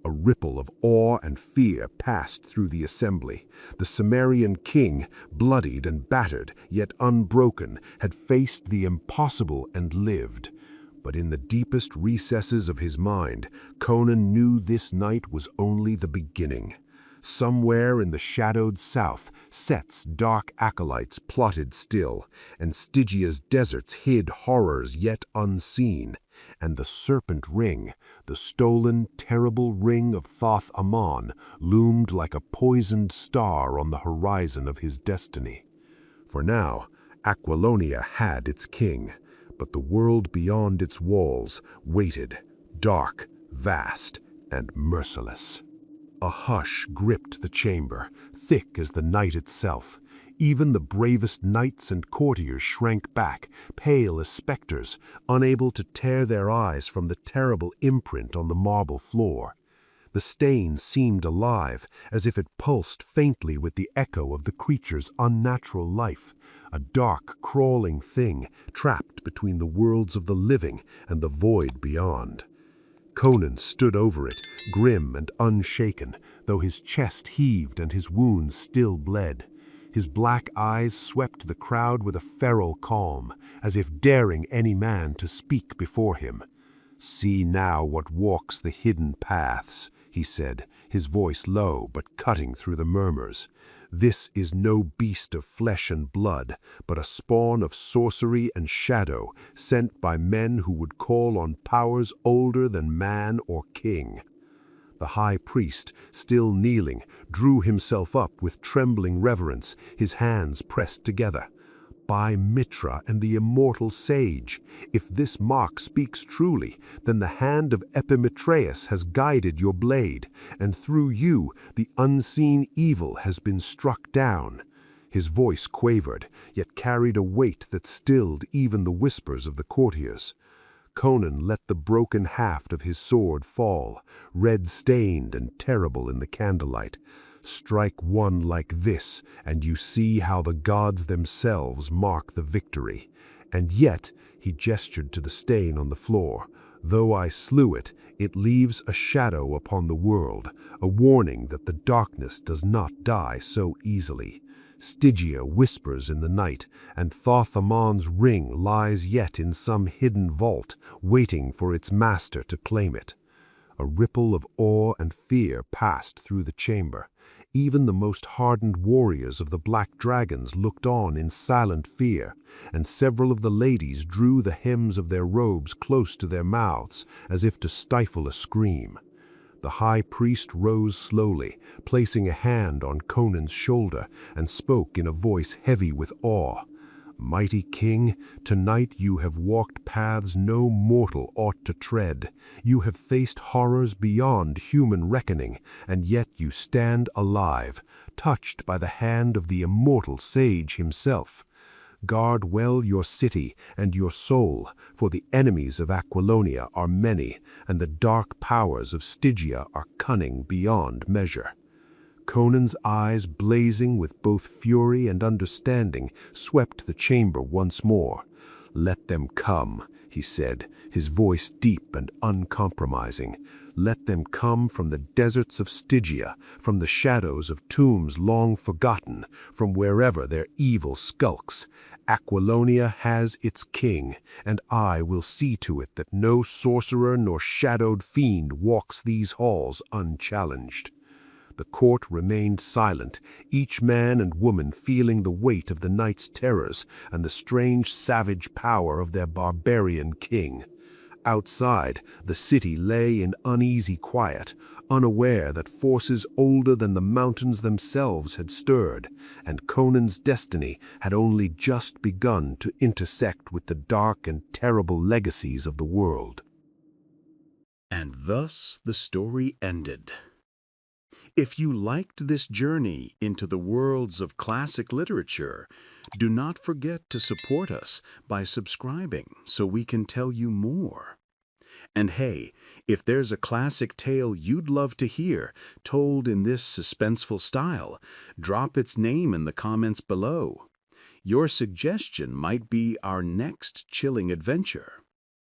A ripple of awe and fear passed through the assembly. The Cimmerian king, bloodied and battered, yet unbroken, had faced the impossible and lived. But in the deepest recesses of his mind, Conan knew this night was only the beginning. Somewhere in the shadowed south, Set's dark acolytes plotted still, and Stygia's deserts hid horrors yet unseen. And the serpent ring, the stolen, terrible ring of Thoth-Amon, loomed like a poisoned star on the horizon of his destiny. For now, Aquilonia had its king, but the world beyond its walls waited, dark, vast, and merciless. A hush gripped the chamber, thick as the night itself. Even the bravest knights and courtiers shrank back, pale as specters, unable to tear their eyes from the terrible imprint on the marble floor. The stain seemed alive, as if it pulsed faintly with the echo of the creature's unnatural life, a dark, crawling thing trapped between the worlds of the living and the void beyond. Conan stood over it, grim and unshaken, though his chest heaved and his wounds still bled. His black eyes swept the crowd with a feral calm, as if daring any man to speak before him. "See now what walks the hidden paths," he said, his voice low but cutting through the murmurs. "This is no beast of flesh and blood, but a spawn of sorcery and shadow, sent by men who would call on powers older than man or king." The high priest, still kneeling, drew himself up with trembling reverence, his hands pressed together. "By Mitra and the immortal sage, if this mark speaks truly, then the hand of Epemitreus has guided your blade, and through you the unseen evil has been struck down." His voice quavered, yet carried a weight that stilled even the whispers of the courtiers. Conan let the broken haft of his sword fall, red-stained and terrible in the candlelight. "Strike one like this, and you see how the gods themselves mark the victory. And yet," he gestured to the stain on the floor, "though I slew it, it leaves a shadow upon the world, a warning that the darkness does not die so easily. Stygia whispers in the night, and Thoth-Amon's ring lies yet in some hidden vault, waiting for its master to claim it." A ripple of awe and fear passed through the chamber. Even the most hardened warriors of the Black Dragons looked on in silent fear, and several of the ladies drew the hems of their robes close to their mouths, as if to stifle a scream. The high priest rose slowly, placing a hand on Conan's shoulder, and spoke in a voice heavy with awe. "Mighty king, tonight you have walked paths no mortal ought to tread. You have faced horrors beyond human reckoning, and yet you stand alive, touched by the hand of the immortal sage himself. Guard well your city and your soul, for the enemies of Aquilonia are many, and the dark powers of Stygia are cunning beyond measure." Conan's eyes, blazing with both fury and understanding, swept the chamber once more. "Let them come," he said, his voice deep and uncompromising. "Let them come from the deserts of Stygia, from the shadows of tombs long forgotten, from wherever their evil skulks. Aquilonia has its king, and I will see to it that no sorcerer nor shadowed fiend walks these halls unchallenged." The court remained silent, each man and woman feeling the weight of the night's terrors and the strange savage power of their barbarian king. Outside, the city lay in uneasy quiet, unaware that forces older than the mountains themselves had stirred, and Conan's destiny had only just begun to intersect with the dark and terrible legacies of the world. And thus the story ended. If you liked this journey into the worlds of classic literature, do not forget to support us by subscribing so we can tell you more. And hey, if there's a classic tale you'd love to hear told in this suspenseful style, drop its name in the comments below. Your suggestion might be our next chilling adventure.